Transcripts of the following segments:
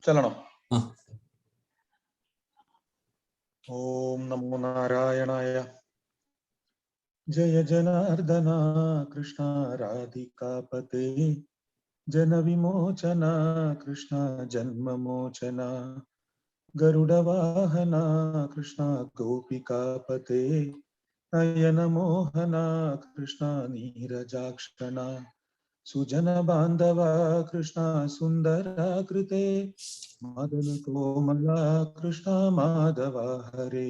ചലണം. ഓം നമോ നാരായണായ. ജയ ജനാർദ്ദന കൃഷ്ണ രാധികാപതേ ജനവിമോചന കൃഷ്ണ ജന്മമോചന ഗരുഡവാഹന കൃഷ്ണ ഗോപികാപതേ നയനമോഹന കൃഷ്ണ നീരജാക്ഷണ സുജന ബാന്ധവ കൃഷ്ണ സുന്ദരാകൃതേ മദന കോമല കൃഷ്ണ മാധവ ഹരേ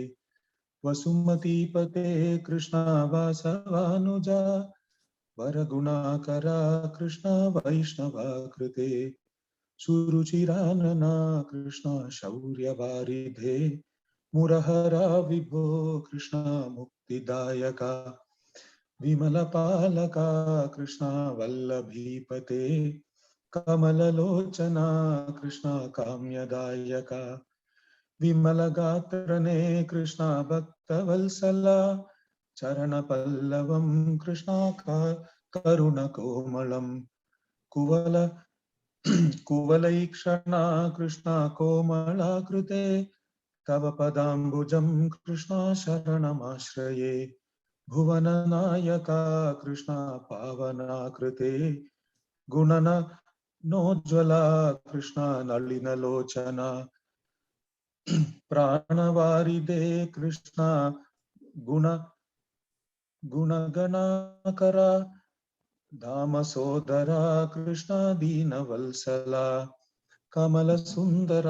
വസുമതീപതേ കൃഷ്ണ വാസവാനുജ വരഗുണാകര കൃഷ്ണ വൈഷ്ണവകൃതേ സുരുചിരാനന കൃഷ്ണ ശൗര്യവാരിധേ മുരഹര വിഭോ കൃഷ്ണ മുക്തിദായക വിമലപാലക കൃഷ്ണ വല്ലഭീപതേ കമലലോചന കൃഷ്ണ കാമ്യദായക വിമലഗാത്രനെ കൃഷ്ണ ഭക്തവത്സല ചരണപല്ലവം കൃഷ്ണ കരുണകോമളം കുവലൈക്ഷണ കൃഷ്ണ കോമളാകൃതേ തവ പദാംബുജം കൃഷ്ണ ശരണമാശ്രയേ ഭുവനനായക കൃഷ്ണ പാവനാകൃതേ ഗുണനോജ്വല കൃഷ്ണ നളിനലോചന പ്രാണവാരിദേ കൃഷ്ണ ഗുണഗണാകര ധാമസോദര കൃഷ്ണ ദീനവത്സല കമലസുന്ദര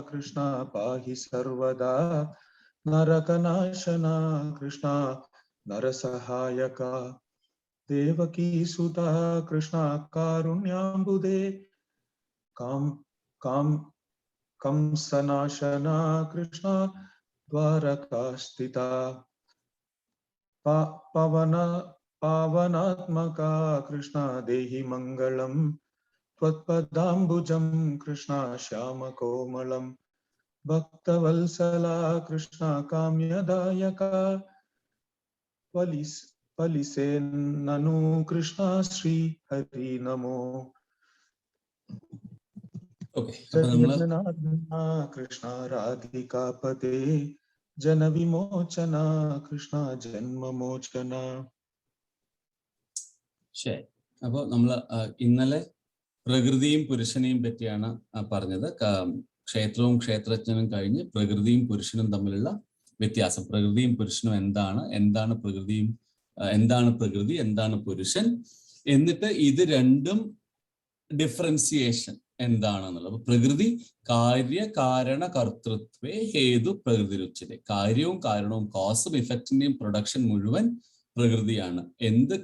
കൃഷ്ണ പാഹി സർവദാ നരകനാശന കൃഷ്ണ നരസഹായക ദേവകീസുത കൃഷ്ണ കാരുണ്യാംബുദേ कंसनाशना कृष्ण द्वारकास्थिता पावनात्मका कृष्ण देहि मंगलम त्वत्पदाम्बुजं कृष्ण श्यामकोमलं भक्तवत्सला कृष्ण काम्यदायका पलिसे ननु कृष्ण श्री हरि नमो. കൃഷ്ണ രാധികാപതേ ജനവിമോചന കൃഷ്ണ ജന്മമോചന. ശരി, അപ്പോൾ നമ്മൾ ഇന്നലെ പ്രകൃതിയും പുരുഷനെയും പറ്റിയാണ് പറഞ്ഞത്. ക്ഷേത്രവും ക്ഷേത്രജ്ഞനും കഴിഞ്ഞ് പ്രകൃതിയും പുരുഷനും തമ്മിലുള്ള വ്യത്യാസം, പ്രകൃതിയും പുരുഷനും എന്താണ് പ്രകൃതി, എന്താണ് പുരുഷൻ, എന്നിട്ട് ഇത് രണ്ടും ഡിഫറൻസിയേഷൻ എന്താണെന്നുള്ളത്. അപ്പൊ പ്രകൃതി കാര്യകാരണ കർത്തൃത്വേ ഹേതു പ്രകൃതിരുച്യതേ. കാര്യവും കാരണവും, കോസും ഇഫക്റ്റിന്റെയും പ്രൊഡക്ഷൻ മുഴുവൻ പ്രകൃതിയാണ്. എന്ത്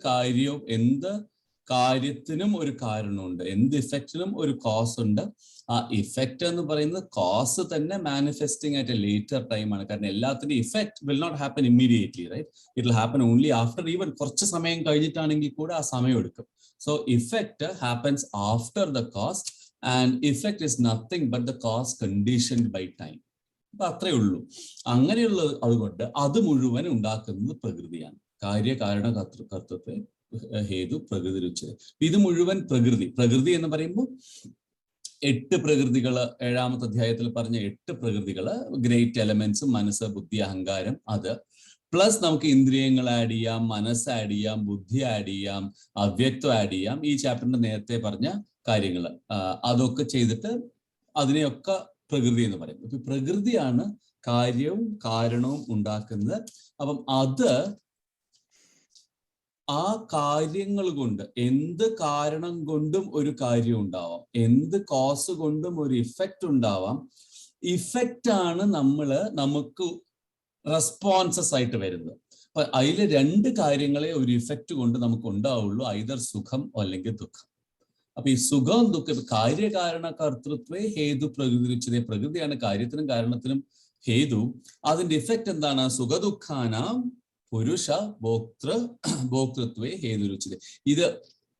കാര്യത്തിനും ഒരു കാരണമുണ്ട്, എന്ത് ഇഫക്റ്റിനും ഒരു കോസ് ഉണ്ട്. ആ ഇഫക്റ്റ് എന്ന് പറയുന്നത് കോസ് തന്നെ മാനിഫെസ്റ്റിംഗ് ആയിട്ട് ലേറ്റർ ടൈമാണ്. കാരണം എല്ലാത്തിൻ്റെ effect will not happen immediately, right? It will happen only after, even കുറച്ച് സമയം കഴിഞ്ഞിട്ടാണെങ്കിൽ കൂടെ ആ സമയം എടുക്കും. So effect happens after the cause and effect is nothing but the cause conditioned by time. അപ്പൊ അത്രയേ ഉള്ളൂ. അങ്ങനെയുള്ള അതുകൊണ്ട് അത് മുഴുവൻ ഉണ്ടാക്കുന്നത് പ്രകൃതിയാണ്. കാര്യകാരണ കർത്തൃത്വ ഹേതു പ്രകൃതി രുച്യതേ. ഇത് മുഴുവൻ പ്രകൃതി എന്ന് പറയുമ്പോൾ 8 പ്രകൃതികള്, 7ാമത്തെ അധ്യായത്തിൽ പറഞ്ഞ 8 പ്രകൃതികള്, ഗ്രേറ്റ് എലമെന്റ്സ്, മനസ്സ്, ബുദ്ധി, അഹങ്കാരം, അത് പ്ലസ് നമുക്ക് ഇന്ദ്രിയങ്ങൾ ആഡ് ചെയ്യാം, മനസ്സ് ആഡ് ചെയ്യാം, ബുദ്ധി ആഡ് ചെയ്യാം, അവ്യക്തം ആഡ് ചെയ്യാം. ഈ ചാപ്റ്ററിന്റെ നേരത്തെ പറഞ്ഞ കാര്യങ്ങൾ അതൊക്കെ ചെയ്തിട്ട് അതിനെയൊക്കെ പ്രകൃതി എന്ന് പറയും. അപ്പൊ പ്രകൃതിയാണ് കാര്യവും കാരണവും ഉണ്ടാക്കുന്നത്. അപ്പം അത് ആ കാര്യങ്ങൾ കൊണ്ട്, എന്ത് കാരണം കൊണ്ടും ഒരു കാര്യം ഉണ്ടാവാം, എന്ത് കോസ് കൊണ്ടും ഒരു ഇഫക്റ്റ് ഉണ്ടാവാം. ഇഫക്റ്റ് ആണ് നമുക്ക് റെസ്പോൺസസ് ആയിട്ട് വരുന്നത്. അപ്പൊ അതിൽ 2 കാര്യങ്ങളെ ഒരു ഇഫക്റ്റ് കൊണ്ട് നമുക്ക് ഉണ്ടാവുള്ളൂ, ഐദർ സുഖം അല്ലെങ്കിൽ ദുഃഖം. അപ്പൊ ഈ സുഖവും ദുഃഖം, കാര്യകാരണ കർത്തൃത്വേ ഹേതു പ്രകൃതിരുച്യതേ. പ്രകൃതിയാണ് കാര്യത്തിനും കാരണത്തിനും ഹേതു. അതിന്റെ ഇഫക്റ്റ് എന്താണ്? സുഖദുഃഖാനാം പുരുഷ ഭോക്തൃത്വേ ഹേതുരുച്യതേ. ഇത്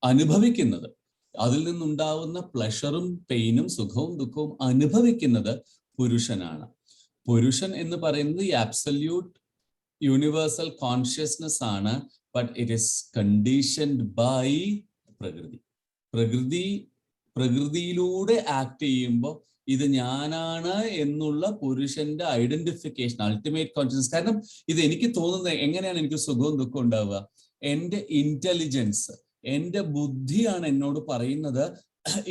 അനുഭവിക്കുന്നത്, അതിൽ നിന്നുണ്ടാവുന്ന പ്ലഷറും പെയിനും സുഖവും ദുഃഖവും അനുഭവിക്കുന്നത് പുരുഷനാണ്. പുരുഷൻ എന്ന് പറയുന്നത് ഈ ആബ്സല്യൂട്ട് യൂണിവേഴ്സൽ കോൺഷ്യസ്നെസ് ആണ്. But it is conditioned by പ്രകൃതിയിലൂടെ ആക്ട് ചെയ്യുമ്പോൾ ഇത് ഞാനാണ് എന്നുള്ള പുരുഷന്റെ ഐഡന്റിഫിക്കേഷൻ, അൾട്ടിമേറ്റ് കോൺഷ്യസ്നസ്. കാരണം ഇത് എനിക്ക് തോന്നുന്നത് എങ്ങനെയാണ് എനിക്ക് സുഖവും ദുഃഖവും ഉണ്ടാവുക? എൻ്റെ ഇന്റലിജൻസ്, എൻ്റെ ബുദ്ധിയാണ് എന്നോട് പറയുന്നത്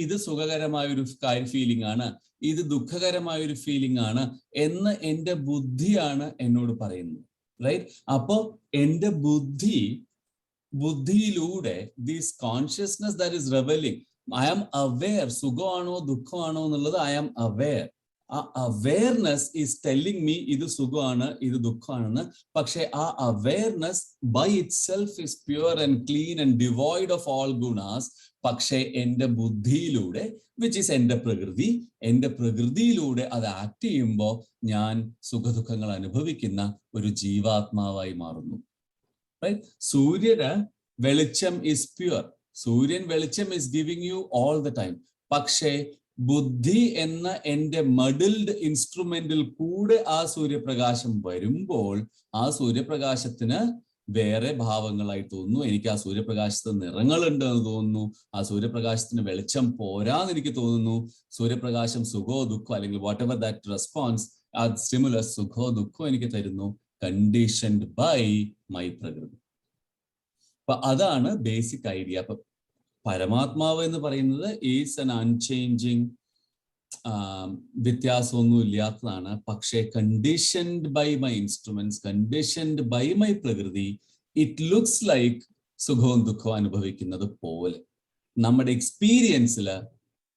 ഇത് സുഖകരമായ ഒരു ഫീലിംഗ് ആണ്, ഇത് ദുഃഖകരമായ ഒരു ഫീലിംഗ് ആണ് എന്ന് എൻ്റെ ബുദ്ധിയാണ് എന്നോട് പറയുന്നത്, റൈറ്റ്? അപ്പോ എൻ്റെ ബുദ്ധിയിലൂടെ this consciousness that is revealing, I am aware, സുഖമാണോ ദുഃഖമാണോ എന്നുള്ളത് ഐ ആം അവെയർ. ആ അവെയർനെസ് ഈസ് ടെല്ലിങ് മീ ഇത് സുഖമാണ് ഇത് ദുഃഖമാണെന്ന്. പക്ഷെ ആ awareness by itself is pure and clean and devoid of all ഗുണാസ്. പക്ഷെ എൻ്റെ ബുദ്ധിയിലൂടെ, വിച്ച് ഈസ് എൻ്റെ പ്രകൃതിയിലൂടെ അത് ആക്ട് ചെയ്യുമ്പോൾ ഞാൻ സുഖദുഃഖങ്ങൾ അനുഭവിക്കുന്ന ഒരു ജീവാത്മാവായി മാറുന്നു. സൂര്യന് വെളിച്ചം ഇസ് പ്യുവർ, സൂര്യൻ വെളിച്ചം is giving you all the time. പക്ഷേ ബുദ്ധി എന്ന എൻ്റെ മഡിൽഡ് ഇൻസ്ട്രുമെന്റിൽ കൂടെ ആ സൂര്യപ്രകാശം വരുമ്പോൾ ആ സൂര്യപ്രകാശത്തിന് വേറെ ഭാവങ്ങളായി തോന്നുന്നു. എനിക്ക് ആ സൂര്യപ്രകാശത്തിന് നിറങ്ങളുണ്ട് എന്ന് തോന്നുന്നു, ആ സൂര്യപ്രകാശത്തിന് വെളിച്ചം പോരാന്ന് എനിക്ക് തോന്നുന്നു. സൂര്യപ്രകാശം സുഖോ ദുഃഖോ അല്ലെങ്കിൽ വാട്ട് എവർ ദാറ്റ് റെസ്പോൺസ്, ആ സ്റ്റിമുലസ് സുഖോ ദുഃഖോ എനിക്ക് തരുന്നു, കണ്ടീഷൻഡ് ബൈ മൈ പ്രകൃതി. അപ്പൊ അതാണ് ബേസിക് ഐഡിയ. അപ്പൊ പരമാത്മാവ് എന്ന് പറയുന്നത് ഈസ് ആൻ അൺചേഞ്ചിങ്, വ്യത്യാസമൊന്നും ഇല്ലാത്തതാണ്. പക്ഷേ conditioned by my instruments, conditioned by my prakriti, it looks like സുഖവും ദുഃഖവും അനുഭവിക്കുന്നത് പോലെ നമ്മുടെ എക്സ്പീരിയൻസിൽ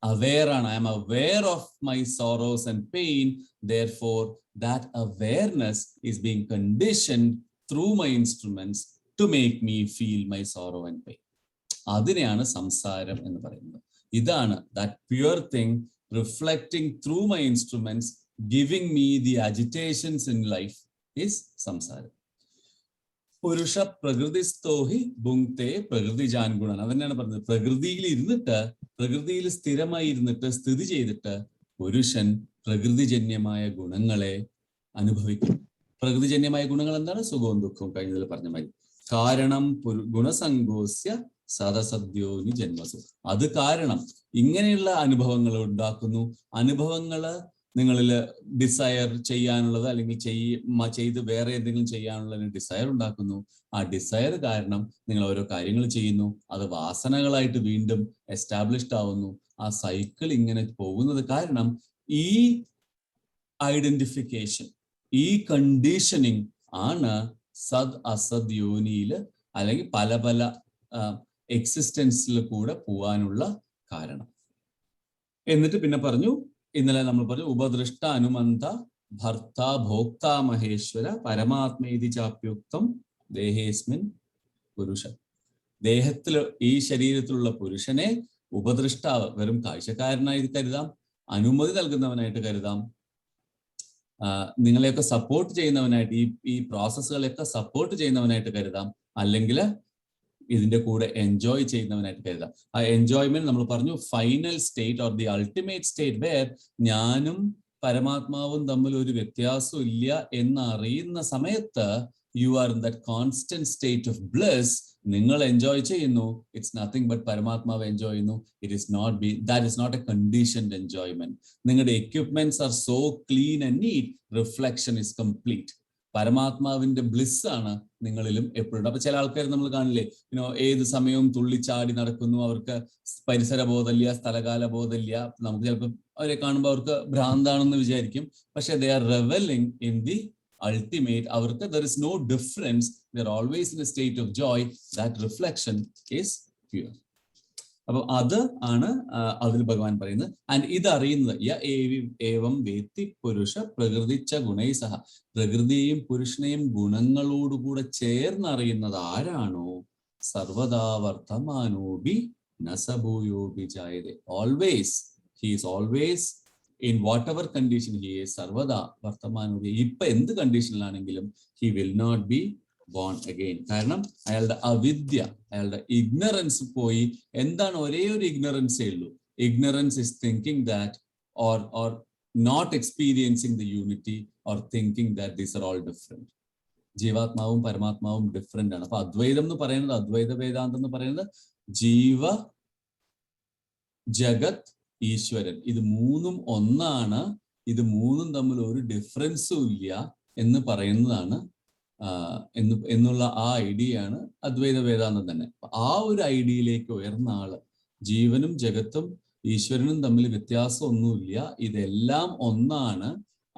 aware ആണ്. I am aware of my sorrows and pain. Therefore, that awareness is being conditioned through my instruments to make me feel my sorrow and pain. അതിനെയാണ് സംസാരം എന്ന് പറയുന്നത്. ഇതാണ് that pure thing reflecting through my instruments, giving me the agitations in life is സംസാരം. പുരുഷ പ്രകൃതിസ്ഥോഹി ഭുങ്ക്തേ പ്രകൃതിജാൻ ഗുണൻ. അതന്നെയാണ് പറഞ്ഞത്. പ്രകൃതിയിൽ ഇരുന്നിട്ട്, പ്രകൃതിയിൽ സ്ഥിരമായി ഇരുന്നിട്ട്, സ്ഥിതി ചെയ്തിട്ട് പുരുഷൻ പ്രകൃതിജന്യമായ ഗുണങ്ങളെ അനുഭവിക്കും. പ്രകൃതിജന്യമായ ഗുണങ്ങൾ എന്താണ്? സുഖവും ദുഃഖവും, കഴിഞ്ഞതിൽ പറഞ്ഞ മാതിരി. കാരണം ഗുണസങ്കോസ്യ സദസദ്യോനി ജന്മസു. അത് കാരണം ഇങ്ങനെയുള്ള അനുഭവങ്ങൾ ഉണ്ടാക്കുന്നു. അനുഭവങ്ങള് നിങ്ങളിൽ ഡിസയർ ചെയ്യാനുള്ളത് അല്ലെങ്കിൽ ചെയ്ത് വേറെ എന്തെങ്കിലും ചെയ്യാനുള്ള ഡിസയർ ഉണ്ടാക്കുന്നു. ആ ഡിസയർ കാരണം നിങ്ങൾ ഓരോ കാര്യങ്ങൾ ചെയ്യുന്നു, അത് വാസനകളായിട്ട് വീണ്ടും എസ്റ്റാബ്ലിഷ്ഡ് ആവുന്നു. ആ സൈക്കിൾ ഇങ്ങനെ പോകുന്നത് കാരണം ഈ ഐഡന്റിഫിക്കേഷൻ, ഈ കണ്ടീഷനിങ് ആണ് സദ് അസദ് യോനിയില് അല്ലെങ്കിൽ പല പല എക്സിസ്റ്റൻസിൽ കൂടെ പോവാനുള്ള കാരണം. എന്നിട്ട് പിന്നെ പറഞ്ഞു, ഇന്നലെ നമ്മൾ പറഞ്ഞു, ഉപദൃഷ്ട അനുമന്ത ഭർത്ത ഭോക്ത മഹേശ്വര പരമാത്മേതി ചാപ്യുക്തം ദേഹേസ്മിൻ പുരുഷൻ. ദേഹത്തിൽ, ഈ ശരീരത്തിലുള്ള പുരുഷനെ ഉപദൃഷ്ടാവ്, വെറും കാഴ്ചക്കാരനായി കരുതാം, അനുമതി നൽകുന്നവനായിട്ട് കരുതാം, നിങ്ങളെയൊക്കെ സപ്പോർട്ട് ചെയ്യുന്നവനായിട്ട്, ഈ പ്രോസസ്സുകളെയൊക്കെ സപ്പോർട്ട് ചെയ്യുന്നവനായിട്ട് കരുതാം, അല്ലെങ്കിൽ ഇതിന്റെ കൂടെ എൻജോയ് ചെയ്യുന്നവനായിട്ട് കരുതാം. ആ എൻജോയ്മെന്റ് നമ്മൾ പറഞ്ഞു final state or the ultimate state where ഞാനും പരമാത്മാവും തമ്മിൽ ഒരു വ്യത്യാസവും ഇല്ല എന്നറിയുന്ന സമയത്ത് you are in that constant state of bliss. നിങ്ങൾ എൻജോയ് ചെയ്യുന്നു, ഇറ്റ്സ് നത്തിങ് ബട്ട് പരമാത്മാവ് എൻജോയ് ചെയ്യുന്നു. That is not a conditioned enjoyment. നിങ്ങളുടെ equipments are so clean and neat, reflection is complete. പരമാത്മാവിന്റെ ബ്ലിസ് ആണ് നിങ്ങളിലും എപ്പോഴും. അപ്പൊ ചില ആൾക്കാർ നമ്മൾ കാണില്ലേ, ഏത് സമയവും തുള്ളിച്ചാടി നടക്കുന്നു, അവർക്ക് പരിസര ബോധമില്ല, സ്ഥലകാല ബോധമില്ല. നമുക്ക് ചിലപ്പോൾ അവരെ കാണുമ്പോൾ അവർക്ക് ഭ്രാന്താണെന്ന് വിചാരിക്കും. പക്ഷെ they are revelling in the ultimate. അവർക്ക് there is no difference, they are always in a state of joy. That reflection is pure. അപ്പൊ അത് ആണ് അതിൽ ഭഗവാൻ പറയുന്നത്. ആൻഡ് ഇത് അറിയുന്നത് ഏവം വേത്തി പുരുഷ പ്രകൃതിച്ച ഗുണൈ സഹ. പ്രകൃതിയെയും പുരുഷനെയും ഗുണങ്ങളോടുകൂടെ ചേർന്ന് അറിയുന്നത് ആരാണോ സർവദാ വർത്തമാനോബി നസഭൂയോബി ജായതേ. Always, he is always in whatever condition he is, sarvada vartamanobi. ഇപ്പൊ എന്ത് കണ്ടീഷനിലാണെങ്കിലും he will not be born again. കാരണം അയാളുടെ അവിദ്യ, അയാളുടെ ഇഗ്നറൻസ് പോയി. എന്താണ് ഒരേ ഒരു ഇഗ്നറൻസേ ഉള്ളൂ. Ignorance is thinking that or not experiencing the unity or thinking that these are all different. ജീവാത്മാവും പരമാത്മാവും ഡിഫറെന്റ് ആണ്. അപ്പൊ അദ്വൈതം എന്ന് പറയുന്നത്, അദ്വൈത വേദാന്തം എന്ന് പറയുന്നത് ജീവ ജഗത് ഈശ്വരൻ. ഇത് മൂന്നും ഒന്നാണ്, ഇത് മൂന്നും തമ്മിൽ ഒരു ഡിഫറൻസും ഇല്ല എന്ന് പറയുന്നതാണ് എന്നുള്ള ആ ഐഡിയയാണ് അദ്വൈത വേദാന്തം തന്നെ. ആ ഒരു ഐഡിയയിലേക്ക് ഉയർന്ന ആള് ജീവനും ജഗത്തും ഈശ്വരനും തമ്മിൽ വ്യത്യാസമൊന്നുമില്ല, ഇതെല്ലാം ഒന്നാണ്,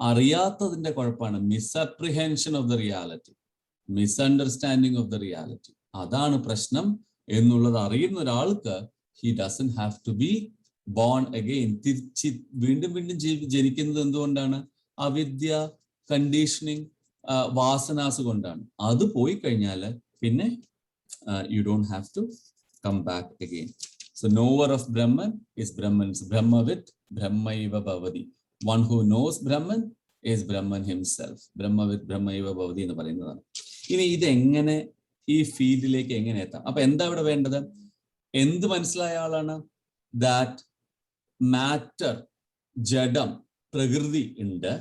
അറിയാത്തതിന്റെ കുഴപ്പമാണ് misapprehension of the reality, misunderstanding of the reality. അതാണ് പ്രശ്നം എന്നുള്ളത് അറിയുന്ന ഒരാൾക്ക് he doesn't have to be born again. വീണ്ടും വീണ്ടും ജനിക്കുന്നത് എന്തുകൊണ്ടാണ്? അവിദ്യ, കണ്ടീഷനിങ്, വാസനാസ് കൊണ്ടാണ്. അത് പോയി കഴിഞ്ഞാൽ പിന്നെ you don't have to come back again. So knower of Brahman is Brahman's ബ്രഹ്മവിത്ത് ബ്രഹ്മൈവ ഭവതി. One who knows Brahman is Brahman himself. Brahmavit Brahmaiva Bhavati എന്ന് പറയുന്നതാണ്. ഇനി ഇതെങ്ങനെ ഈ ഫീൽഡിലേക്ക് എങ്ങനെ എത്താം? അപ്പൊ എന്താ ഇവിടെ വേണ്ടത്? എന്ത് മനസ്സിലായ ആളാണ്? ദാറ്റ് മാറ്റർ, ജഡം, പ്രകൃതി ഉണ്ട്,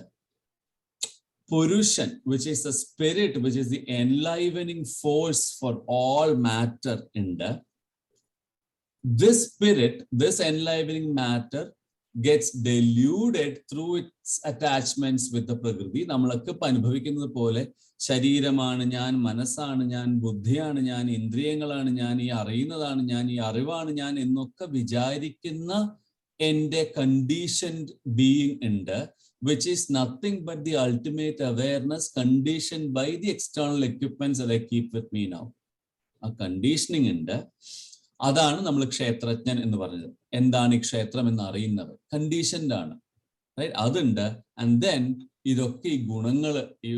പുരുഷൻ which is the spirit, which is the enlivening force for all matter ഉണ്ട്. This spirit, this enlivening matter gets deluded through its attachments with the prakriti. നമ്മളൊക്കെ അനുഭവിക്കുന്നത് പോലെ ശരീരമാണ് ഞാൻ, മനസ്സാണ് ഞാൻ, ബുദ്ധിയാണ് ഞാൻ, ഇന്ദ്രിയങ്ങളാണ് ഞാൻ, ഈ അറിയുന്നതാണ് ഞാൻ, ഈ അറിവാണ് ഞാൻ എന്നൊക്കെ വിചാരിക്കുന്ന എൻ്റെ കണ്ടീഷൻഡ് ബീയിങ് ഉണ്ട്, which is nothing but the ultimate awareness conditioned by the external equipments that I keep with me now. ആ കണ്ടീഷനിങ് ഉണ്ട്. അതാണ് നമ്മൾ ക്ഷേത്രജ്ഞൻ എന്ന് പറഞ്ഞത്. എന്താണ് ഈ ക്ഷേത്രം എന്ന് അറിയുന്നത്? കണ്ടീഷൻഡ് ആണ്, റൈറ്റ്? അതുണ്ട്. ആൻഡ് ദെൻ ഇതൊക്കെ ഈ ഗുണങ്ങൾ, ഈ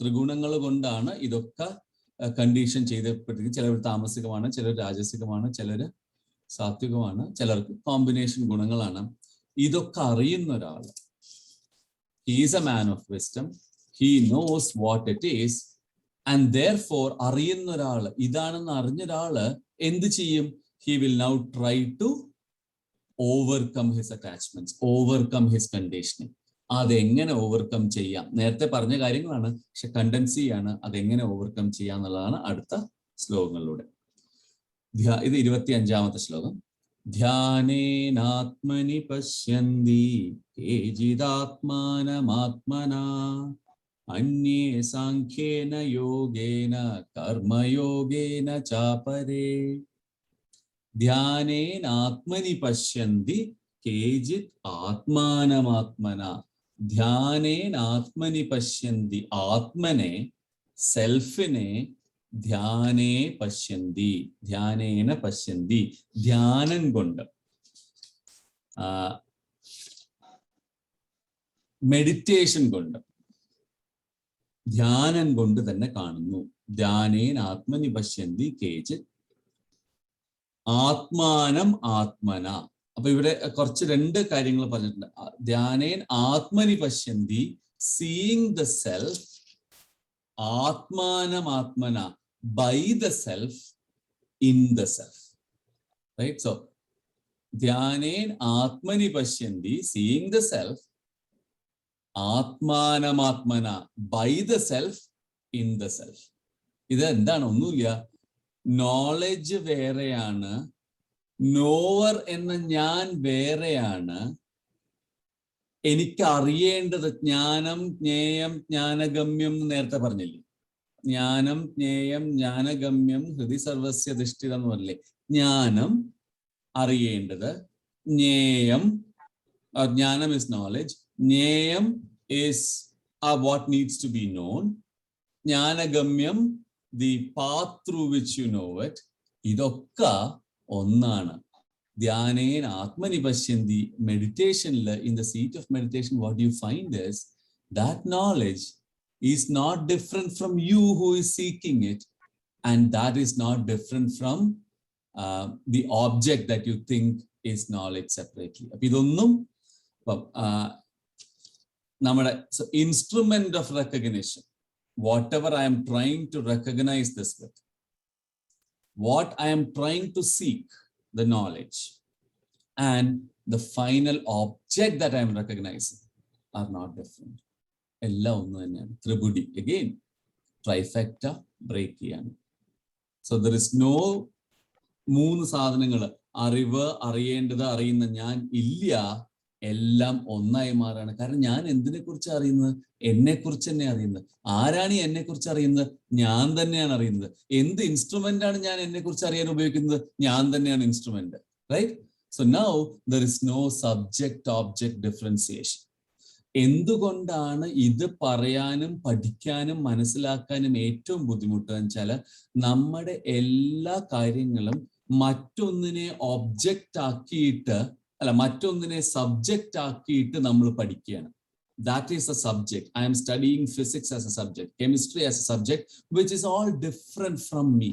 ത്രിഗുണങ്ങൾ കൊണ്ടാണ് ഇതൊക്കെ കണ്ടീഷൻ ചെയ്തപ്പെട്ടിരിക്കുന്നത്. ചിലർ താമസികമാണ്, ചിലർ രാജസികമാണ്, ചിലർ സാത്വികമാണ്, ചിലർക്ക് കോമ്പിനേഷൻ ഗുണങ്ങളാണ്. ഇതൊക്കെ അറിയുന്ന ഒരാൾ, he is a man of wisdom, he knows what it is, and therefore അറിയുന്ന ഒരാൾ, ഇതാണെന്ന് അറിഞ്ഞ ഒരാള് എന്ത് ചെയ്യും? He will now try to overcome his attachments, overcome his conditioning. അതെങ്ങനെ ഓവർകം ചെയ്യാം? നേരത്തെ പറഞ്ഞ കാര്യങ്ങളാണ്, പക്ഷെ കണ്ടൻസ് ചെയ്യാണ്. അതെങ്ങനെ ഓവർകം ചെയ്യാം എന്നുള്ളതാണ് അടുത്ത ശ്ലോകങ്ങളിലൂടെ. ഇത് 25ാമത്തെ ശ്ലോകം. ധ്യാനേനാത്മനി പശ്യന്തി കേചിദാത്മാനമാത്മനാ അന്യേ സാഖ്യേന യോഗേന കർമ്മയോഗേന ചാപരേ. ധ്യാനേനാത്മനി പശ്യന്തി കേചിത് ആത്മാനമാത്മന. ധ്യാനേനാത്മനി പശ്യന്തി, ആത്മനെ, സെൽഫിനെ ധ്യാനേ പശ്യന്തി, ധ്യാനേന പശ്യന്തി, ധ്യാനം കൊണ്ട്, മെഡിറ്റേഷൻ കൊണ്ട്, ധ്യാനം കൊണ്ട് തന്നെ കാണുന്നു. ധ്യാനേൻ ആത്മനി പശ്യന്തി കേചിത് ആത്മാനം ആത്മന. അപ്പൊ ഇവിടെ കുറച്ച് രണ്ട് കാര്യങ്ങൾ പറഞ്ഞിട്ടുണ്ട്. ധ്യാനേൻ ആത്മനി പശ്യന്തി, സീയിങ് ദ സെൽഫ്, ആത്മാനം ആത്മന, by the self, in the self, right? So dhyanen atmani pashyanti, seeing the self, atmanam atmana, by the self, in the self. ഇത് എന്താണ്? ഒന്നുമില്ല, നോളജ് വേറെയാണ്, നോവർ എന്ന ഞാൻ വേറെയാണ്. എനിക്ക് അറിയേണ്ടത് ജ്ഞാനം, ജ്ഞേയം, ജ്ഞാനഗമ്യം എന്ന് നേരത്തെ പറഞ്ഞില്ലേ? ജ്ഞാനം, ജ്ഞേയം, ജ്ഞാനഗമ്യം, ഹൃദി സർവസ്യ ധിഷ്ഠിതം എന്ന് പറഞ്ഞില്ലേ? ജ്ഞാനം അറിയേണ്ടത്, ജ്ഞേയം, ജ്ഞാനം is knowledge, ജ്ഞേയം is what needs to be known, ജ്ഞാനഗമ്യം the path through which you know it. ഇതൊക്കെ ഒന്നാണ്. ധ്യാനേന ആത്മനി പശ്യന്തി, മെഡിറ്റേഷനിൽ, in the seat of meditation, what you find is that knowledge is not different from you who is seeking it, and that is not different from the object that you think is knowledge separately. അപ്പൊ ഇതൊന്നും നമ്മുടെ instrument of recognition, whatever I am trying to recognize this with, what I am trying to seek, the knowledge, and the final object that I am recognizing are not different. എല്ലാം ഒന്ന് തന്നെയാണ്. ത്രിപുടി, again trifecta break ചെയ്യാണ്. So there is no മൂന്ന് സാധനങ്ങൾ, അറിവ്, അറിയേണ്ടത്, അറിയുന്ന ഞാൻ ഇല്ല, എല്ലാം ഒന്നായി മാറാണ്. കാരണം ഞാൻ എന്തിനെ കുറിച്ച് അറിയുന്നത്? എന്നെ കുറിച്ച് തന്നെ അറിയുന്നത്. ആരാണ് ഈ എന്നെ കുറിച്ച് അറിയുന്നത്? ഞാൻ തന്നെയാണ് അറിയുന്നത്. എന്ത് ഇൻസ്ട്രുമെന്റ് ആണ് ഞാൻ എന്നെ കുറിച്ച് അറിയാൻ ഉപയോഗിക്കുന്നത്? ഞാൻ തന്നെയാണ് instrument, right? So now there is no subject object differentiation. എന്തുകൊണ്ടാണ് ഇത് പറയാനും പഠിക്കാനും മനസ്സിലാക്കാനും ഏറ്റവും ബുദ്ധിമുട്ടെന്ന് വെച്ചാൽ നമ്മുടെ എല്ലാ കാര്യങ്ങളും മറ്റൊന്നിനെ ഒബ്ജക്റ്റ് ആക്കിയിട്ട്, അല്ല, മറ്റൊന്നിനെ സബ്ജക്റ്റ് ആക്കിയിട്ട് നമ്മൾ പഠിക്കുകയാണ്. That is a subject. I am studying physics as a subject, chemistry as a subject, which is all different from me.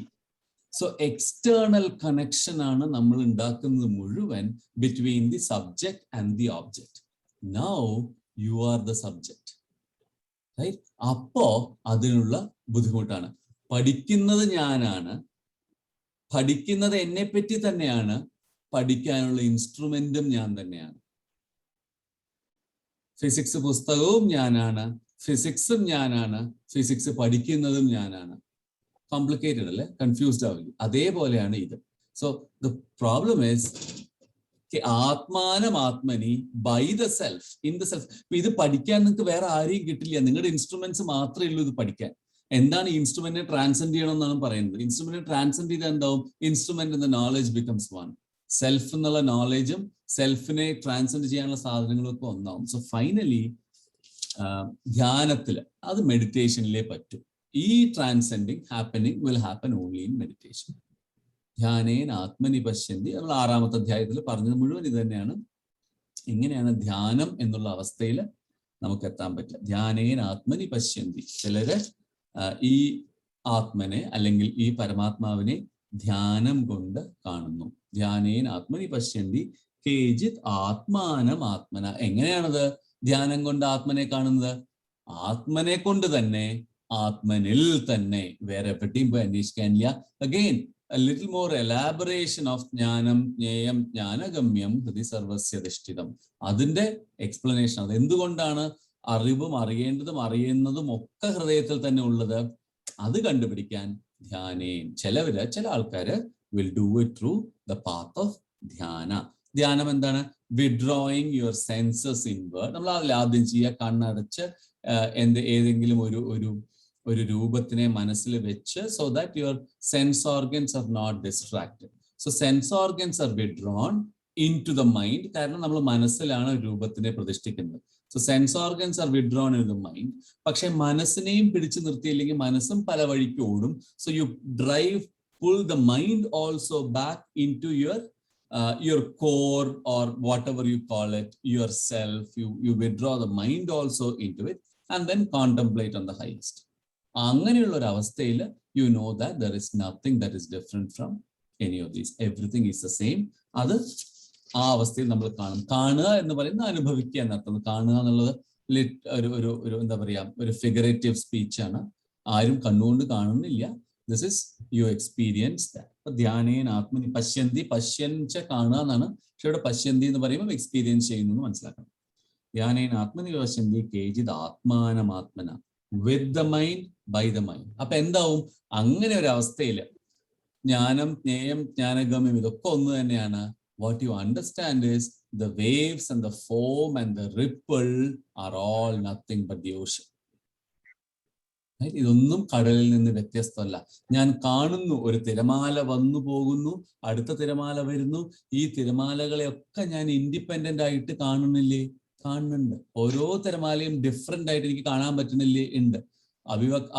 So external connection ആണ് നമ്മൾ ഉണ്ടാക്കുന്നത് മുഴുവൻ between the subject and the object. Now you are the subject, right? അപ്പോ അതിനുള്ള ബുദ്ധിമുട്ടാണ്. പഠിക്കുന്നത് ഞാനാണ്, പഠിക്കുന്നത് എന്നെ പറ്റി തന്നെയാണ്, പഠിക്കാനുള്ള ഇൻസ്ട്രുമെന്റും ഞാൻ തന്നെയാണ്. ഫിസിക്സ് പുസ്തകവും ഞാനാണ്, ഫിസിക്സും ഞാനാണ്, ഫിസിക്സ് പഠിക്കുന്നതും ഞാനാണ്. കോംപ്ലിക്കേറ്റഡ് അല്ലേ? കൺഫ്യൂസ്ഡ് ആവില്ല. അതേപോലെയാണ് ഇത്. സോ ദ പ്രോബ്ലം ഈസ് ആത്മാനമാത്മനി by the self, in the self. ഇത് പഠിക്കാൻ നിങ്ങൾക്ക് വേറെ ആരെയും കിട്ടില്ല. നിങ്ങളുടെ ഇൻസ്ട്രുമെന്റ്സ് മാത്രമേ ഉള്ളൂ ഇത് പഠിക്കാൻ. എന്താണ് ഈ ഇൻസ്ട്രുമെന്റിനെ ട്രാൻസെൻഡ് ചെയ്യണം എന്നാണ് പറയുന്നത്. ഇൻസ്ട്രുമെന്റിനെ ട്രാൻസെൻഡ് ചെയ്താൽ എന്താവും? Instrument in the knowledge becomes one. Self എന്നുള്ള നോളജും സെൽഫിനെ ട്രാൻസെൻഡ് ചെയ്യാനുള്ള സാധനങ്ങളും ഒക്കെ ഒന്നാവും. സോ ഫൈനലി ധ്യാനത്തില് അത് മെഡിറ്റേഷനിലേ പറ്റും. ഈ transcending happening will happen only in meditation. ധ്യാനേന ആത്മനി പശ്യന്തി, നമ്മൾ 6ാമത്തെ അധ്യായത്തിൽ പറഞ്ഞത് മുഴുവൻ ഇത് തന്നെയാണ്. എങ്ങനെയാണ് ധ്യാനം എന്നുള്ള അവസ്ഥയിൽ നമുക്ക് എത്താൻ പറ്റുക? ധ്യാനേന ആത്മനി പശ്യന്തി. ചിലര് ഈ ആത്മനെ അല്ലെങ്കിൽ ഈ പരമാത്മാവിനെ ധ്യാനം കൊണ്ട് കാണുന്നു. ധ്യാനേന ആത്മനി പശ്യന്തി കേജിത് ആത്മാനം ആത്മന. എങ്ങനെയാണത് ധ്യാനം കൊണ്ട് ആത്മനെ കാണുന്നത്? ആത്മനെ കൊണ്ട് തന്നെ, ആത്മനിൽ തന്നെ, വേറെ എവിടെയും പോയി അന്വേഷിക്കാനില്ല. Again a little more elaboration of ജ്ഞാനം ജ്ഞേയം ജ്ഞാനഗമ്യം ഹൃദി സർവസ്യധിഷ്ഠിതം. അതിന്റെ എക്സ്പ്ലനേഷൻ. അത് എന്തുകൊണ്ടാണ് അറിവും അറിയേണ്ടതും അറിയുന്നതും ഒക്കെ ഹൃദയത്തിൽ തന്നെ ഉള്ളത്, അത് കണ്ടുപിടിക്കാൻ ധ്യാനേൻ. ചില ആൾക്കാര് will do it through the path of dhyana. ധ്യാനം എന്താണ്? Withdrawing your senses inward. നമ്മൾ അതിൽ ആദ്യം ചെയ്യുക, കണ്ണടച്ച് ഏതെങ്കിലും ഒരു രൂപത്തിനെ മനസ്സിൽ വെച്ച്, so that your sense organs are not distracted. So sense organs are withdrawn into the mind. കാരണം നമ്മൾ മനസ്സിലാണ് രൂപത്തിനെ പ്രതിഷ്ഠിക്കുന്നത്. So sense organs are withdrawn in the mind. പക്ഷെ മനസ്സിനെയും പിടിച്ചു നിർത്തിയില്ലെങ്കിൽ മനസ്സും പല വഴിക്ക് ഓടും. So you pull the mind also back into your core or whatever you call it, yourself. You withdraw the mind also into it and then contemplate on the highest. അങ്ങനെയുള്ള ഒരു അവസ്ഥയിൽ you know that there is nothing that is different from any of these. Everything is the same. അത് ആ അവസ്ഥയിൽ നമ്മൾ കാണുക എന്ന് പറയുന്നത് അനുഭവിക്കുക എന്നർത്ഥം. കാണുക എന്നുള്ളത് ഒരു എന്താ പറയാ, ഒരു ഫിഗറേറ്റീവ് സ്പീച്ച് ആണ്. ആരും കണ്ണുകൊണ്ട് കാണുന്നില്ല. This is you experience that. ധ്യാനേന ആത്മനി പശ്യന്തി. പശ്യൻച കാണുക എന്നാണ്. പക്ഷെ ഇവിടെ പശ്യന്തി എന്ന് പറയുമ്പോൾ എക്സ്പീരിയൻസ് ചെയ്യുന്നു എന്ന് മനസ്സിലാക്കണം. ധ്യാനേന ആത്മനി പശ്യന്തി കേജിത് ആത്മാനമാത്മന with the mind by the mind. അപ്പൊ എന്താവും? അങ്ങനെ ഒരു അവസ്ഥയിൽ ജ്ഞാനം ജ്ഞേയം ജ്ഞാനഗമ്യം ഇതൊക്കെ ഒന്ന് തന്നെയാണ്. What you understand is the waves and the foam and the ripple are all nothing but the ocean. ഇതൊന്നും കടലിൽ നിന്ന് വ്യത്യസ്തമല്ല. ഞാൻ കാണുന്നു, ഒരു തിരമാല വന്നു പോകുന്നു, അടുത്ത തിരമാല വരുന്നു. ഈ തിരമാലകളെയൊക്കെ ഞാൻ ഇൻഡിപെൻഡന്റ് ആയിട്ട് കാണുന്നുണ്ട്. ഓരോ തിരമാലയും ഡിഫറെന്റ് ആയിട്ട് എനിക്ക് കാണാൻ പറ്റുന്നില്ലേ? ഉണ്ട്.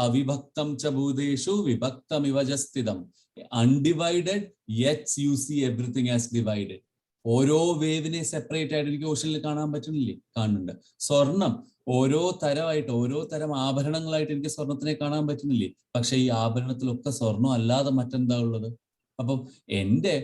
അവിഭക്തം ച ഭൂതേഷു വിഭക്തം ഇവജസ്ഥിതം. Undivided yet you see everything as divided. ഓരോ വേവിനെ സെപ്പറേറ്റ് ആയിട്ട് എനിക്ക് ഓഷനിൽ കാണാൻ പറ്റുന്നില്ലേ? കാണുന്നുണ്ട്. സ്വർണം ഓരോ തരമായിട്ട്, ഓരോ തരം ആഭരണങ്ങളായിട്ട് എനിക്ക് സ്വർണത്തിനെ കാണാൻ പറ്റുന്നില്ലേ? പക്ഷെ ഈ ആഭരണത്തിലൊക്കെ സ്വർണം അല്ലാതെ മറ്റെന്താ ഉള്ളത്? അപ്പം എൻ്റെ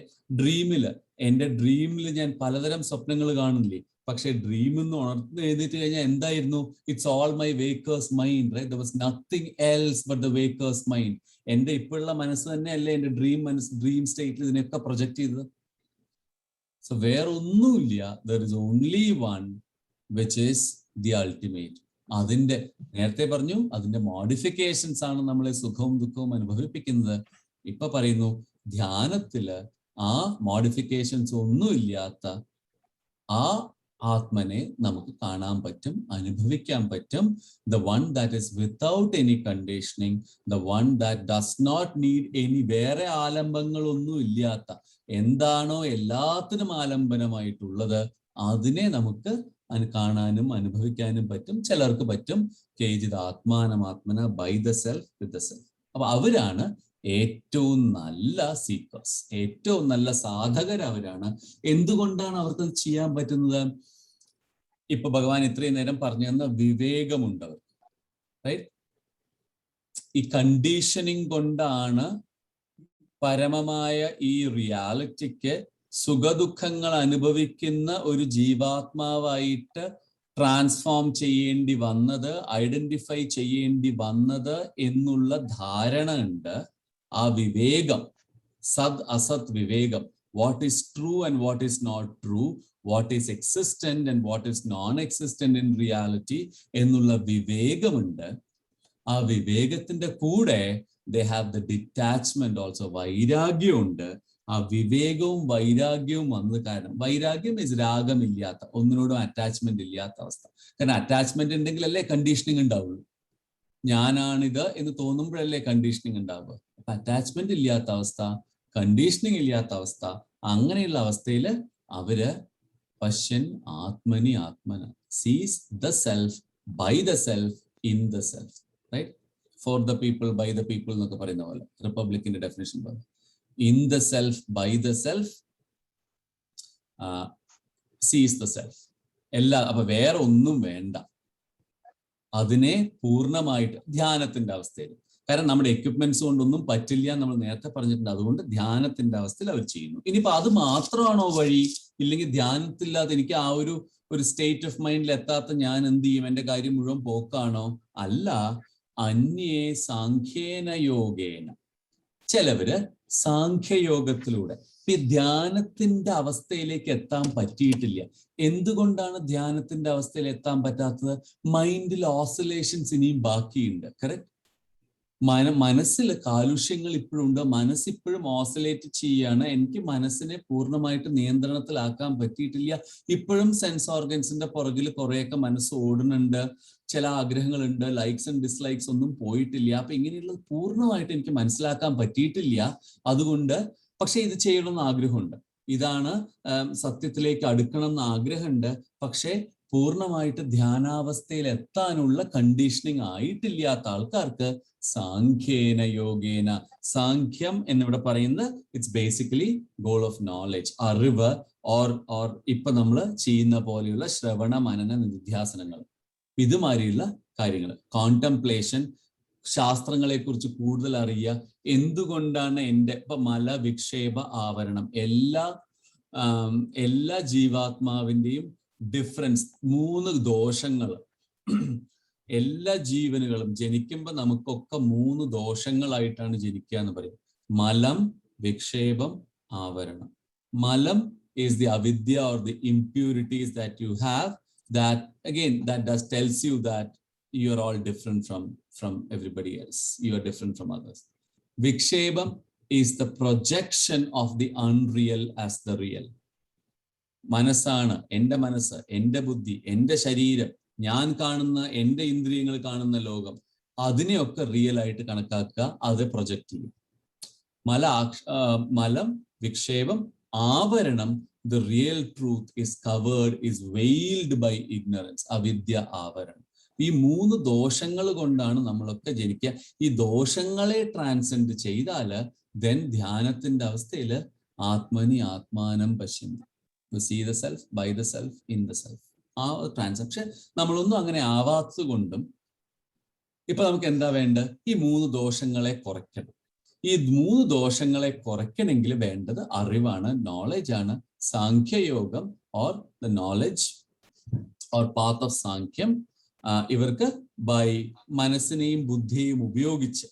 ഡ്രീമില് ഞാൻ പലതരം സ്വപ്നങ്ങൾ കാണുന്നില്ലേ? പക്ഷെ ഡ്രീമിൽ നിന്ന് ഉണർന്ന് എഴുന്നേറ്റ് കഴിഞ്ഞാൽ എന്തായിരുന്നു? It's all my waker's mind, right? There was nothing else but the waker's mind. എൻ്റെ ഇപ്പോഴുള്ള മനസ്സ് തന്നെയല്ലേ എൻ്റെ ഡ്രീം സ്റ്റേറ്റിൽ ഇതിനെയൊക്കെ പ്രൊജക്ട് ചെയ്തത്. സോ വേറെ ഒന്നുമില്ല. There is only one which is the ultimate. അതിന്റെ നേരത്തെ പറഞ്ഞു, അതിന്റെ മോഡിഫിക്കേഷൻസ് ആണ് നമ്മളെ സുഖവും ദുഃഖവും അനുഭവിപ്പിക്കുന്നത്. ഇപ്പൊ പറയുന്നു ധ്യാനത്തില് ആ മോഡിഫിക്കേഷൻസ് ഒന്നുമില്ലാത്ത ആ ആത്മനെ നമുക്ക് കാണാൻ പറ്റും, അനുഭവിക്കാൻ പറ്റും. The one that is without any conditioning, the one that does not need any, വേറെ ആലംബങ്ങളൊന്നും ഇല്ലാത്ത, എന്താണോ എല്ലാത്തിനും ആലംബനമായിട്ടുള്ളത് അതിനെ നമുക്ക് കാണാനും അനുഭവിക്കാനും പറ്റും. ചിലർക്ക് പറ്റും കേജിത് ആത്മാനമാത്മന by the self with the self. അപ്പൊ അവരാണ് ഏറ്റവും നല്ല സീക്കേഴ്സ്, ഏറ്റവും നല്ല സാധകർ അവരാണ്. എന്തുകൊണ്ടാണ് അവർക്ക് ചെയ്യാൻ പറ്റുന്നത്? ഇപ്പൊ ഭഗവാൻ ഇത്രയും നേരം പറഞ്ഞു തന്ന വിവേകമുണ്ട് അവർക്ക്, റൈറ്റ്? ഈ കണ്ടീഷനിങ് കൊണ്ടാണ് പരമമായ ഈ റിയാലിറ്റിക്ക് സുഖദുഃഖങ്ങൾ അനുഭവിക്കുന്ന ഒരു ജീവാത്മാവായിട്ട് ട്രാൻസ്ഫോം ചെയ്യേണ്ടി വന്നത്, ഐഡന്റിഫൈ ചെയ്യേണ്ടി വന്നത് എന്നുള്ള ധാരണ ഉണ്ട്. ആ വിവേകം, സദ് അസത് വിവേകം, what is true and what is not true, what is existent and what is non existent in reality എന്നുള്ള വിവേകമുണ്ട്. ആ വിവേകത്തിന്റെ കൂടെ they have the detachment also, വൈരാഗ്യമുണ്ട്. ആ വിവേകവും വൈരാഗ്യവും വന്നത് കാരണം, വൈരാഗ്യം ഇസ് രാഗമില്ലാത്ത, ഒന്നിനോടും അറ്റാച്ച്മെന്റ് ഇല്ലാത്ത അവസ്ഥ. കാരണം അറ്റാച്ച്മെന്റ് ഉണ്ടെങ്കിലല്ലേ കണ്ടീഷനിങ് ഉണ്ടാവുള്ളൂ. ഞാനാണിത് എന്ന് തോന്നുമ്പോഴല്ലേ കണ്ടീഷനിങ് ഉണ്ടാവുക. അപ്പൊ അറ്റാച്ച്മെന്റ് ഇല്ലാത്ത അവസ്ഥ, കണ്ടീഷനിങ് ഇല്ലാത്ത അവസ്ഥ, അങ്ങനെയുള്ള അവസ്ഥയിൽ അവര് പശ്യൻ ആത്മനി ആത്മന, sees the self by the self in the self, right? For the people by the people എന്നൊക്കെ പറയുന്ന പോലെ റിപ്പബ്ലിക്കിന്റെ ഡെഫിനേഷൻ പോലെ, in the self by the self, sees the self. അപ്പൊ വേറെ ഒന്നും വേണ്ട, അതിനെ പൂർണ്ണമായിട്ട് ധ്യാനത്തിന്റെ അവസ്ഥയിൽ. കാരണം നമ്മുടെ എക്യുപ്മെന്റ്സ് കൊണ്ടൊന്നും പറ്റില്ല, നമ്മൾ നേരത്തെ പറഞ്ഞിട്ടുണ്ട്. അതുകൊണ്ട് ധ്യാനത്തിന്റെ അവസ്ഥയിൽ അവർ ചെയ്യുന്നു. ഇനിയിപ്പോ അത് മാത്രമാണോ വഴി? ഇല്ലെങ്കിൽ ധ്യാനത്തില്ലാതെ എനിക്ക് ആ ഒരു സ്റ്റേറ്റ് ഓഫ് മൈൻഡിൽ എത്താത്ത ഞാൻ എന്ത് ചെയ്യും? എന്റെ കാര്യം മുഴുവൻ പോക്കാണോ? അല്ല. അന്യേ സാഖ്യേന യോഗേന, ചിലവര് സാഖ്യയോഗത്തിലൂടെ. ഈ ധ്യാനത്തിന്റെ അവസ്ഥയിലേക്ക് എത്താൻ പറ്റിയിട്ടില്ല. എന്തുകൊണ്ടാണ് ധ്യാനത്തിന്റെ അവസ്ഥയിൽ എത്താൻ പറ്റാത്തത്? മൈൻഡിൽ ഓസിലേഷൻസ് ഇനിയും ബാക്കിയുണ്ട്. കറക്റ്റ്? മനസ്സിൽ കാലുഷ്യങ്ങൾ ഇപ്പോഴും ഉണ്ട്. മനസ്സിപ്പോഴും ഓസിലേറ്റ് ചെയ്യാണ്. എനിക്ക് മനസ്സിനെ പൂർണ്ണമായിട്ട് നിയന്ത്രണത്തിലാക്കാൻ പറ്റിയിട്ടില്ല. ഇപ്പോഴും സെൻസ് ഓർഗൻസിന്റെ പുറകിൽ കുറെയൊക്കെ മനസ്സ് ഓടുന്നുണ്ട്. ചില ആഗ്രഹങ്ങളുണ്ട്, ലൈക്സ് ആൻഡ് ഡിസ്ലൈക്സ് ഒന്നും പോയിട്ടില്ല. അപ്പൊ ഇങ്ങനെയുള്ളത് പൂർണ്ണമായിട്ട് എനിക്ക് മനസ്സിലാക്കാൻ പറ്റിയിട്ടില്ല. അതുകൊണ്ട് പക്ഷെ ഇത് ചെയ്യണമെന്ന് ആഗ്രഹമുണ്ട്, ഇതാണ് സത്യത്തിലേക്ക് അടുക്കണം എന്ന് ആഗ്രഹമുണ്ട്. പക്ഷെ പൂർണ്ണമായിട്ട് ധ്യാനാവസ്ഥയിൽ എത്താനുള്ള കണ്ടീഷനിങ് ആയിട്ടില്ലാത്ത ആൾക്കാർക്ക് സാഖ്യേന യോഗേന, സാഖ്യം എന്നിവിടെ പറയുന്നത് it's basically goal of knowledge, അറിവ്, ഓർ ഇപ്പൊ നമ്മൾ ചെയ്യുന്ന പോലെയുള്ള ശ്രവണ മനന നിധ്യാസനങ്ങൾ, ഇതുമാതിരിയുള്ള കാര്യങ്ങൾ, കോൺടെംപ്ലേഷൻ, ശാസ്ത്രങ്ങളെ കുറിച്ച് കൂടുതൽ അറിയുക. എന്തുകൊണ്ടാണ് ഇപ്പൊ മല വിക്ഷേപ ആവരണം, എല്ലാ ജീവാത്മാവിന്റെയും ഡിഫറൻസ്, 3 ദോഷങ്ങൾ. എല്ലാ ജീവനുകളും ജനിക്കുമ്പോൾ നമുക്കൊക്കെ 3 ദോഷങ്ങളായിട്ടാണ് ജനിക്കുക എന്ന് പറയും. മലം, വിക്ഷേപം, ആവരണം. മലം is the avidya or the impurities that you have, that again that tells you that you are all different from everybody else, you are different from others. Vikshebam is the projection of the unreal as the real. മനസ്സാണ്, എൻ്റെ മനസ്സ്, എൻ്റെ ബുദ്ധി, എൻ്റെ ശരീരം, ഞാൻ കാണുന്ന എൻ്റെ ഇന്ദ്രിയങ്ങൾ കാണുന്ന ലോകം, അതിനെയൊക്കെ റിയൽ ആയിട്ട് കണക്കാക്കുക, അത് പ്രൊജക്റ്റ് ചെയ്യും. മലം, വിക്ഷേപം, ആവരണം, the real truth is covered, is veiled by ignorance, അവിദ്യ, ആവരണം. ഈ 3 ദോഷങ്ങൾ കൊണ്ടാണ് നമ്മളൊക്കെ ജനിക്കുക. ഈ ദോഷങ്ങളെ ട്രാൻസെൻഡ് ചെയ്താല് then ധ്യാനത്തിന്റെ അവസ്ഥയിൽ ആത്മനി ആത്മാനം പശ്യന്തി, see the self, by the self, in the self. ആ ട്രാൻസാക്ഷൻ നമ്മളൊന്നും അങ്ങനെ ആവാത്തത് കൊണ്ടും ഇപ്പൊ നമുക്ക് എന്താ വേണ്ടത്? ഈ 3 ദോഷങ്ങളെ കുറയ്ക്കണം. ഈ 3 ദോഷങ്ങളെ കുറയ്ക്കണമെങ്കിൽ വേണ്ടത് അറിവാണ്, നോളജ് ആണ്. സാഖ്യയോഗം or the knowledge or path of സാഖ്യം, ഇവർക്ക് ബൈ മനസ്സിനെയും ബുദ്ധിയെയും ഉപയോഗിച്ച്,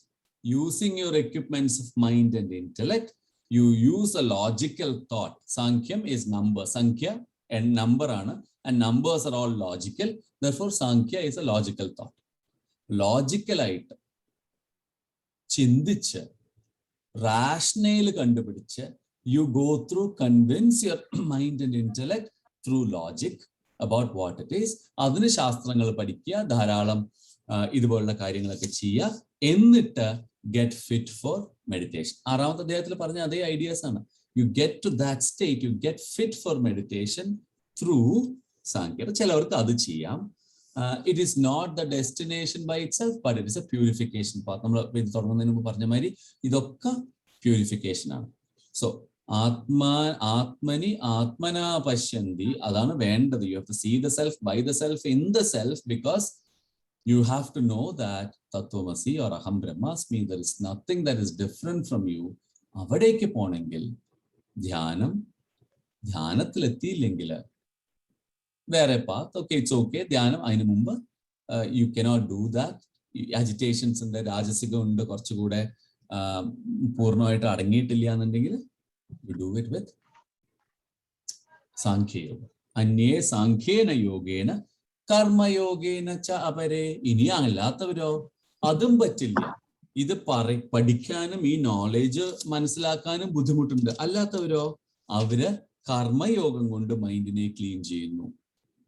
using your equipments of mind and intellect, you use a logical thought. Sankhya is number. Sankhya and number ആണ്, and numbers are all logical. Therefore Sankhya is a logical thought. Logical ആയിട്ട് ചിന്തിച്ച് rational കണ്ടുപിടിച്ച് you go through, convince your mind and intellect through logic about what it is. അതിന് ശാസ്ത്രങ്ങൾ പഠിക്കുക, ധാരാളം ഇതുപോലുള്ള കാര്യങ്ങളൊക്കെ ചെയ്യുക, എന്നിട്ട് get fit for meditation. ആറാമത്തെ അധ്യായത്തിൽ പറഞ്ഞ അതേ ഐഡിയാസ് ആണ്. You get to that state, you get fit for meditation through സാങ്കേതിക. ചിലവർക്ക് അത് ചെയ്യാം. It is not the destination by itself, but it is a purification path. നമ്മൾ ഇത് തുടങ്ങുന്നതിന് മുമ്പ് പറഞ്ഞ മാതിരി ഇതൊക്കെ പ്യൂരിഫിക്കേഷൻ ആണ്. സോ ആത്മനി ആത്മനാ പശ്യന്തി, അതാണ് വേണ്ടത്. You have to see the self by the self in the self, because you have to know that Tattvamasi or Aham Brahmasmi, there is nothing that is different from you. അവിടേക്ക് പോണെങ്കിൽ ധ്യാനത്തിലെത്തിയില്ലെങ്കിൽ വേറെ path. Okay, it's okay. ധ്യാനം അതിനു മുമ്പ് you cannot do that. Agitations ഉണ്ട്, രാജസികം ഉണ്ട്, കുറച്ചുകൂടെ പൂർണ്ണമായിട്ട് അടങ്ങിയിട്ടില്ല എന്നുണ്ടെങ്കിൽ യു ഡു ഇറ്റ് വിത്ത് സാഖ്യയോഗം. അന്യേ സാഖ്യേന യോഗേന കർമ്മയോഗേന ച അപരേ. ഇനി അല്ലാത്തവരോ അതും പറ്റില്ല. ഇത് പഠിക്കാനും ഈ നോളേജ് മനസ്സിലാക്കാനും ബുദ്ധിമുട്ടുണ്ട്. അല്ലാത്തവരോ അവര് കർമ്മയോഗം കൊണ്ട് മൈൻഡിനെ ക്ലീൻ ചെയ്യുന്നു.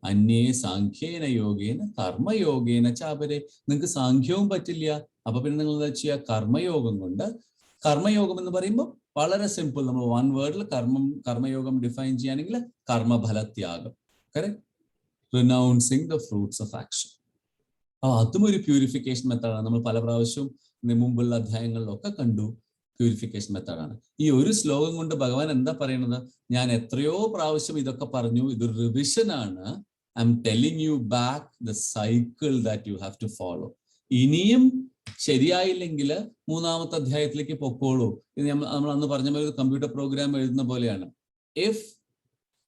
അന്യേ സാഖ്യേന യോഗേന കർമ്മയോഗേന ചാപരെ. നിങ്ങൾക്ക് സാഖ്യവും പറ്റില്ല, അപ്പൊ പിന്നെ നിങ്ങൾ എന്താ ചെയ്യുക? കർമ്മയോഗം കൊണ്ട്. കർമ്മയോഗം എന്ന് പറയുമ്പോൾ വളരെ സിമ്പിൾ. നമ്മൾ വൺ വേർഡിൽ കർമ്മയോഗം ഡിഫൈൻ ചെയ്യുകയാണെങ്കിൽ കർമ്മഫലത്യാഗം. Correct? Renouncing the fruits of action. അതും ഒരു പ്യൂരിഫിക്കേഷൻ മെത്തേഡാണ്. നമ്മൾ പല പ്രാവശ്യവും മുമ്പുള്ള അധ്യായങ്ങളിലൊക്കെ കണ്ടു. പ്യൂരിഫിക്കേഷൻ മെത്തേഡാണ്. ഈ ഒരു ശ്ലോകം കൊണ്ട് ഭഗവാൻ എന്താ പറയുന്നത്? ഞാൻ എത്രയോ പ്രാവശ്യം ഇതൊക്കെ പറഞ്ഞു, ഇതൊരു റിവിഷൻ ആണ്. I'm telling you back the cycle that you have to follow. ഇനിയും ശരിയായില്ലെങ്കിൽ മൂന്നാമത്തെ അധ്യായത്തിലേക്ക് പൊക്കോളൂ. ഇത് നമ്മൾ അന്ന് പറഞ്ഞ പോലെ ഒരു കമ്പ്യൂട്ടർ പ്രോഗ്രാം എഴുതുന്ന പോലെയാണ്. ഇഫ്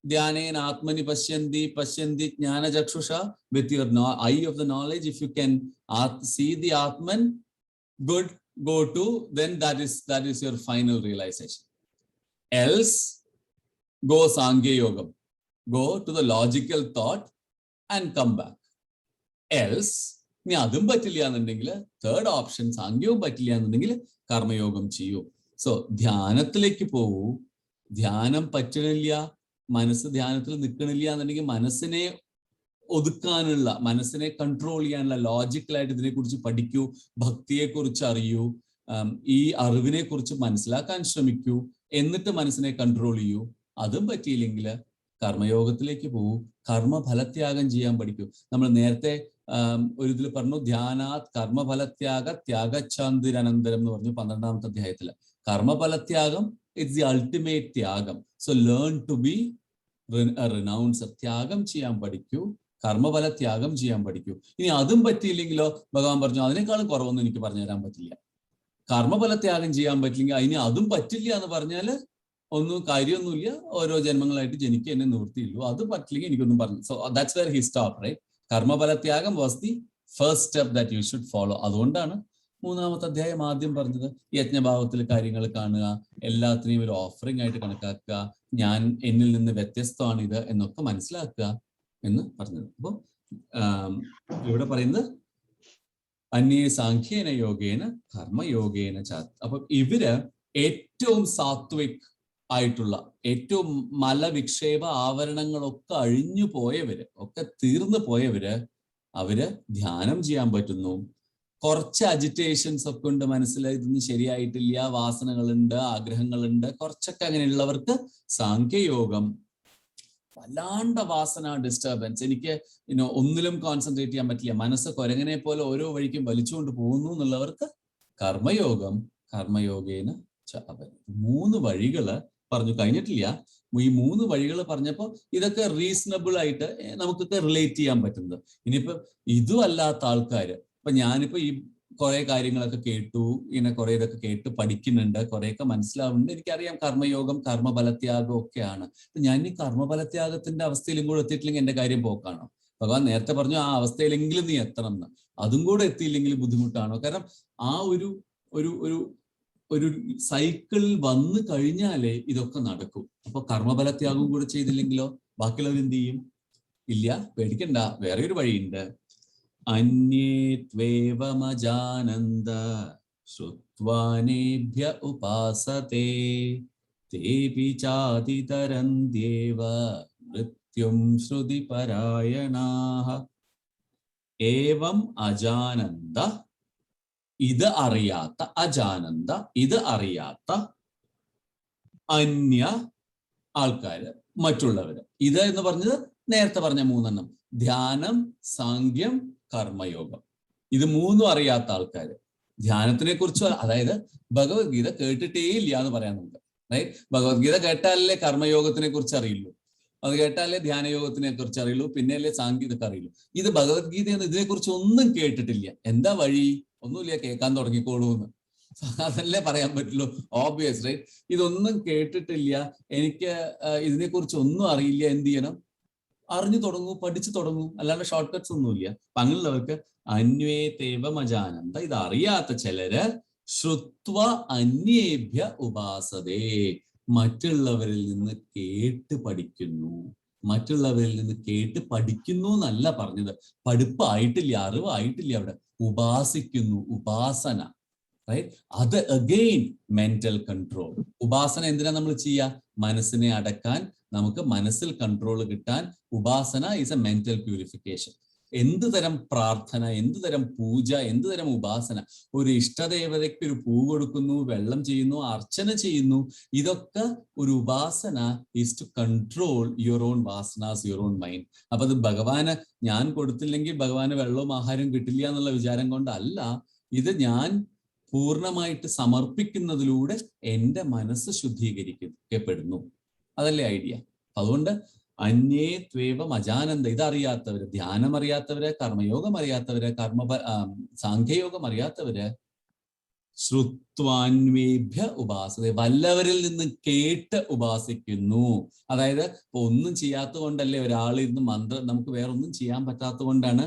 ധ്യാനേന ആത്മനി പശ്യന്തി ജ്ഞാനചക്ഷുഷ, with your eye of the knowledge, if you can see the Atman, good, go to, then that is your final realization. Else go Sankhya Yogam, go to the logical thought and come back. Else ni adum pattilla ennundengil third option Sankhya pattilla ennundengil കർമ്മയോഗം ചെയ്യൂ. So ധ്യാനത്തിലേക്ക് പോവൂ. ധ്യാനം പറ്റണില്ല, മനസ്സ് ധ്യാനത്തിൽ നിൽക്കണില്ല എന്നുണ്ടെങ്കിൽ മനസ്സിനെ ഒതുക്കാനുള്ള, മനസ്സിനെ control ചെയ്യാനുള്ള ലോജിക്കലായിട്ട് ഇതിനെക്കുറിച്ച് പഠിക്കൂ, ഭക്തിയെക്കുറിച്ച് അറിയൂ, ഈ അറിവിനെ കുറിച്ച് മനസ്സിലാക്കാൻ ശ്രമിക്കൂ, എന്നിട്ട് മനസ്സിനെ കൺട്രോൾ ചെയ്യൂ. അതും പറ്റിയില്ലെങ്കിൽ കർമ്മയോഗത്തിലേക്ക് പോകൂ, കർമ്മഫലത്യാഗം ചെയ്യാൻ പഠിക്കൂ. നമ്മൾ നേരത്തെ ഒരു ഇതിൽ പറഞ്ഞു, ധ്യാനാത് കർമ്മഫലത്യാഗ ത്യാഗച്ഛാന്തിരനന്തരം എന്ന് പറഞ്ഞു 12ാമത്തെ അധ്യായത്തിൽ. കർമ്മഫലത്യാഗം ഇറ്റ്സ് ദി അൾട്ടിമേറ്റ് ത്യാഗം. So learn to be renouncer. ത്യാഗം ചെയ്യാൻ പഠിക്കൂ, കർമ്മഫല ത്യാഗം ചെയ്യാൻ പഠിക്കൂ. ഇനി അതും പറ്റിയില്ലെങ്കിലോ ഭഗവാൻ പറഞ്ഞു അതിനേക്കാളും കുറവൊന്നും എനിക്ക് പറഞ്ഞു തരാൻ പറ്റില്ല. കർമ്മഫല ത്യാഗം ചെയ്യാൻ പറ്റില്ലെങ്കിൽ അതിന് അതും പറ്റില്ല എന്ന് പറഞ്ഞാൽ ഒന്നും കാര്യമൊന്നുമില്ല, ഓരോ ജന്മങ്ങളായിട്ട് ജനിക്കുക എന്നെ നിവൃത്തിയുള്ളൂ. അത് പറ്റില്ലെങ്കിൽ എനിക്കൊന്നും പറഞ്ഞു. So that's where he stop, right? കർമ്മഫല ത്യാഗം was the first step that you should follow. അതുകൊണ്ടാണ് 3ാമത്തെ അധ്യായം ആദ്യം പറഞ്ഞത് യജ്ഞഭാവത്തിൽ കാര്യങ്ങൾ കാണുക, എല്ലാത്തിനെയും ഒരു ഓഫറിംഗ് ആയിട്ട് കണക്കാക്കുക, ഞാൻ എന്നിൽ നിന്ന് വ്യത്യസ്തമാണിത് എന്നൊക്കെ മനസ്സിലാക്കുക എന്ന് പറഞ്ഞത്. അപ്പൊ ഇവിടെ പറയുന്നത് അന്യേ സാഖ്യേന യോഗേന കർമ്മയോഗേന ചാത്. അപ്പൊ ഇവര് ഏറ്റവും സാത്വിക് ആയിട്ടുള്ള, ഏറ്റവും മലവിക്ഷേപ ആവരണങ്ങളൊക്കെ അഴിഞ്ഞു പോയവര്, ഒക്കെ തീർന്നു പോയവര്, അവര് ധ്യാനം ചെയ്യാൻ പറ്റുന്നു. കുറച്ച് അജിറ്റേഷൻസ് ഒക്കെ ഉണ്ട്, മനസ്സിലായി ഇതൊന്നും ശരിയായിട്ടില്ല, വാസനകളുണ്ട്, ആഗ്രഹങ്ങളുണ്ട്, കുറച്ചൊക്കെ അങ്ങനെയുള്ളവർക്ക് സാഖ്യയോഗം, വല്ലാണ്ട വാസന ഡിസ്റ്റർബൻസ്, എനിക്ക് ഒന്നിലും കോൺസെൻട്രേറ്റ് ചെയ്യാൻ പറ്റില്ല, മനസ്സ് കുരങ്ങനെ പോലെ ഓരോ വഴിക്കും വലിച്ചുകൊണ്ട് പോകുന്നു എന്നുള്ളവർക്ക് കർമ്മയോഗം, കർമ്മയോഗേന 3 വഴികള് പറഞ്ഞു. കഴിഞ്ഞിട്ടില്ല. ഈ 3 വഴികൾ പറഞ്ഞപ്പോൾ ഇതൊക്കെ റീസണബിൾ ആയിട്ട് നമുക്കൊക്കെ റിലേറ്റ് ചെയ്യാൻ പറ്റുന്നത്. ഇനിയിപ്പോ ഇതും അല്ലാത്ത ആൾക്കാര്, ഇപ്പൊ ഞാനിപ്പോ ഈ കുറെ കാര്യങ്ങളൊക്കെ കേട്ടു, ഇങ്ങനെ കുറെ ഇതൊക്കെ കേട്ട് പഠിക്കുന്നുണ്ട്, കുറെയൊക്കെ മനസ്സിലാവുന്നുണ്ട്, എനിക്കറിയാം കർമ്മയോഗം കർമ്മഫലത്യാഗം ഒക്കെയാണ്. ഞാൻ ഈ കർമ്മഫലത്യാഗത്തിന്റെ അവസ്ഥയിലും കൂടെ എത്തിയിട്ടില്ലെങ്കിൽ എന്റെ കാര്യം പോക്കാണോ? ഭഗവാൻ നേരത്തെ പറഞ്ഞു ആ അവസ്ഥയിലെങ്കിലും നീ എത്തണം എന്ന്. അതും കൂടെ എത്തിയില്ലെങ്കിൽ ബുദ്ധിമുട്ടാണോ? കാരണം ആ ഒരു ഒരു ഒരു ഒരു സൈക്കിളിൽ വന്നു കഴിഞ്ഞാലേ ഇതൊക്കെ നടക്കും. അപ്പൊ കർമ്മഫലത്യാഗം കൂടെ ചെയ്തില്ലെങ്കിലോ ബാക്കിയുള്ളവർ എന്ത് ചെയ്യും? ഇല്ല, പേടിക്കണ്ട, വേറെ ഒരു വഴിയുണ്ട്. അന്യേത്വേവമജാനന്ത ശ്രുത്വാനേഭ്യ ഉപാസതേ തേപി ചാതിതരന്ത്യേവ മൃത്യും ശ്രുതിപരായണാഃ. ഏവം അജാനന്ദ, ഇത് അറിയാത്ത, അജാനന്ദ ഇത് അറിയാത്ത, അന്യ ആൾക്കാര്, മറ്റുള്ളവര്. ഇത് എന്ന് പറഞ്ഞത് നേരത്തെ പറഞ്ഞ മൂന്നെണ്ണം: ധ്യാനം, സാങ്ക്യം, കർമ്മയോഗം. ഇത് മൂന്നും അറിയാത്ത ആൾക്കാര്. ധ്യാനത്തിനെ കുറിച്ച്, അതായത് ഭഗവത്ഗീത കേട്ടിട്ടേ ഇല്ല എന്ന് പറയാൻ നമുക്ക്, റൈറ്റ്? ഭഗവത്ഗീത കേട്ടാലേ കർമ്മയോഗത്തിനെ കുറിച്ച് അറിയുള്ളൂ, അത് കേട്ടാലേ ധ്യാനയോഗത്തിനെ കുറിച്ച് അറിയുള്ളൂ, പിന്നെയല്ലേ സാങ്കേതിക അറിയുള്ളൂ. ഇത് ഭഗവത്ഗീതയൊന്നും ഇതിനെ കുറിച്ച് ഒന്നും കേട്ടിട്ടില്ല. എന്താ വഴി? ഒന്നുമില്ല, കേൾക്കാൻ തുടങ്ങിക്കോളൂ എന്ന്. അതല്ലേ പറയാൻ പറ്റുള്ളൂ, ഓബ്വിയസ്, റൈറ്റ്? ഇതൊന്നും കേട്ടിട്ടില്ല, എനിക്ക് ഇതിനെക്കുറിച്ച് ഒന്നും അറിയില്ല, എന്ത് ചെയ്യണം? അറിഞ്ഞു തുടങ്ങൂ, പഠിച്ചു തുടങ്ങൂ, അല്ലാണ്ട് ഷോർട്ട് കട്ട്സ് ഒന്നുമില്ല. അപ്പൊ അങ്ങനെയുള്ളവർക്ക് അന്വേതേവമജാനന്ദ, ഇത് അറിയാത്ത ചിലര് ശ്രുത്വ അന്യേഭ്യ ഉപാസതേ, മറ്റുള്ളവരിൽ നിന്ന് കേട്ട് പഠിക്കുന്നു. മറ്റുള്ളവരിൽ നിന്ന് കേട്ട് പഠിക്കുന്നു എന്നല്ല പറഞ്ഞത്, പഠിപ്പായിട്ടില്ല, അറിവായിട്ടില്ല, അവിടെ ഉപാസിക്കുന്നു, ഉപാസന, റൈറ്റ്? അത് അഗെയിൻ മെന്റൽ കൺട്രോൾ. ഉപാസന എന്തിനാ നമ്മൾ ചെയ്യുക? മനസ്സിനെ അടക്കാൻ, നമുക്ക് മനസ്സിൽ കൺട്രോൾ കിട്ടാൻ. ഉപാസന ഈസ് എ മെന്റൽ പ്യൂരിഫിക്കേഷൻ. എന്ത് തരം പ്രാർത്ഥന, എന്ത് തരം പൂജ, എന്ത് തരം ഉപാസന? ഒരു ഇഷ്ടദേവതയ്ക്ക് ഒരു പൂ കൊടുക്കുന്നു, വെള്ളം ചെയ്യുന്നു, അർച്ചന ചെയ്യുന്നു, ഇതൊക്കെ ഒരു ഉപാസന is to control your own vasanas, your own mind. അപ്പൊ അത് ഭഗവാന് ഞാൻ കൊടുത്തില്ലെങ്കിൽ ഭഗവാന് വെള്ളവും ആഹാരവും കിട്ടില്ല എന്നുള്ള വിചാരം കൊണ്ടല്ല. ഇത് ഞാൻ പൂർണ്ണമായിട്ട് സമർപ്പിക്കുന്നതിലൂടെ എൻ്റെ മനസ്സ് ശുദ്ധീകരിക്കപ്പെടുന്നു. അതല്ലേ ഐഡിയ. അതുകൊണ്ട് അന്യേ ത്വേവം അജാനന്ദ, ഇതറിയാത്തവര്, ധ്യാനം അറിയാത്തവര്, കർമ്മയോഗം അറിയാത്തവര്, സാഖ്യയോഗം അറിയാത്തവര് ശ്രുത്വാന്വേഭ്യ ഉപാസത, വല്ലവരിൽ നിന്ന് കേട്ട് ഉപാസിക്കുന്നു. അതായത് ഇപ്പൊ ഒന്നും ചെയ്യാത്തത് കൊണ്ടല്ലേ ഒരാളിരുന്ന് മന്ത്രം, നമുക്ക് വേറെ ഒന്നും ചെയ്യാൻ പറ്റാത്തത് കൊണ്ടാണ്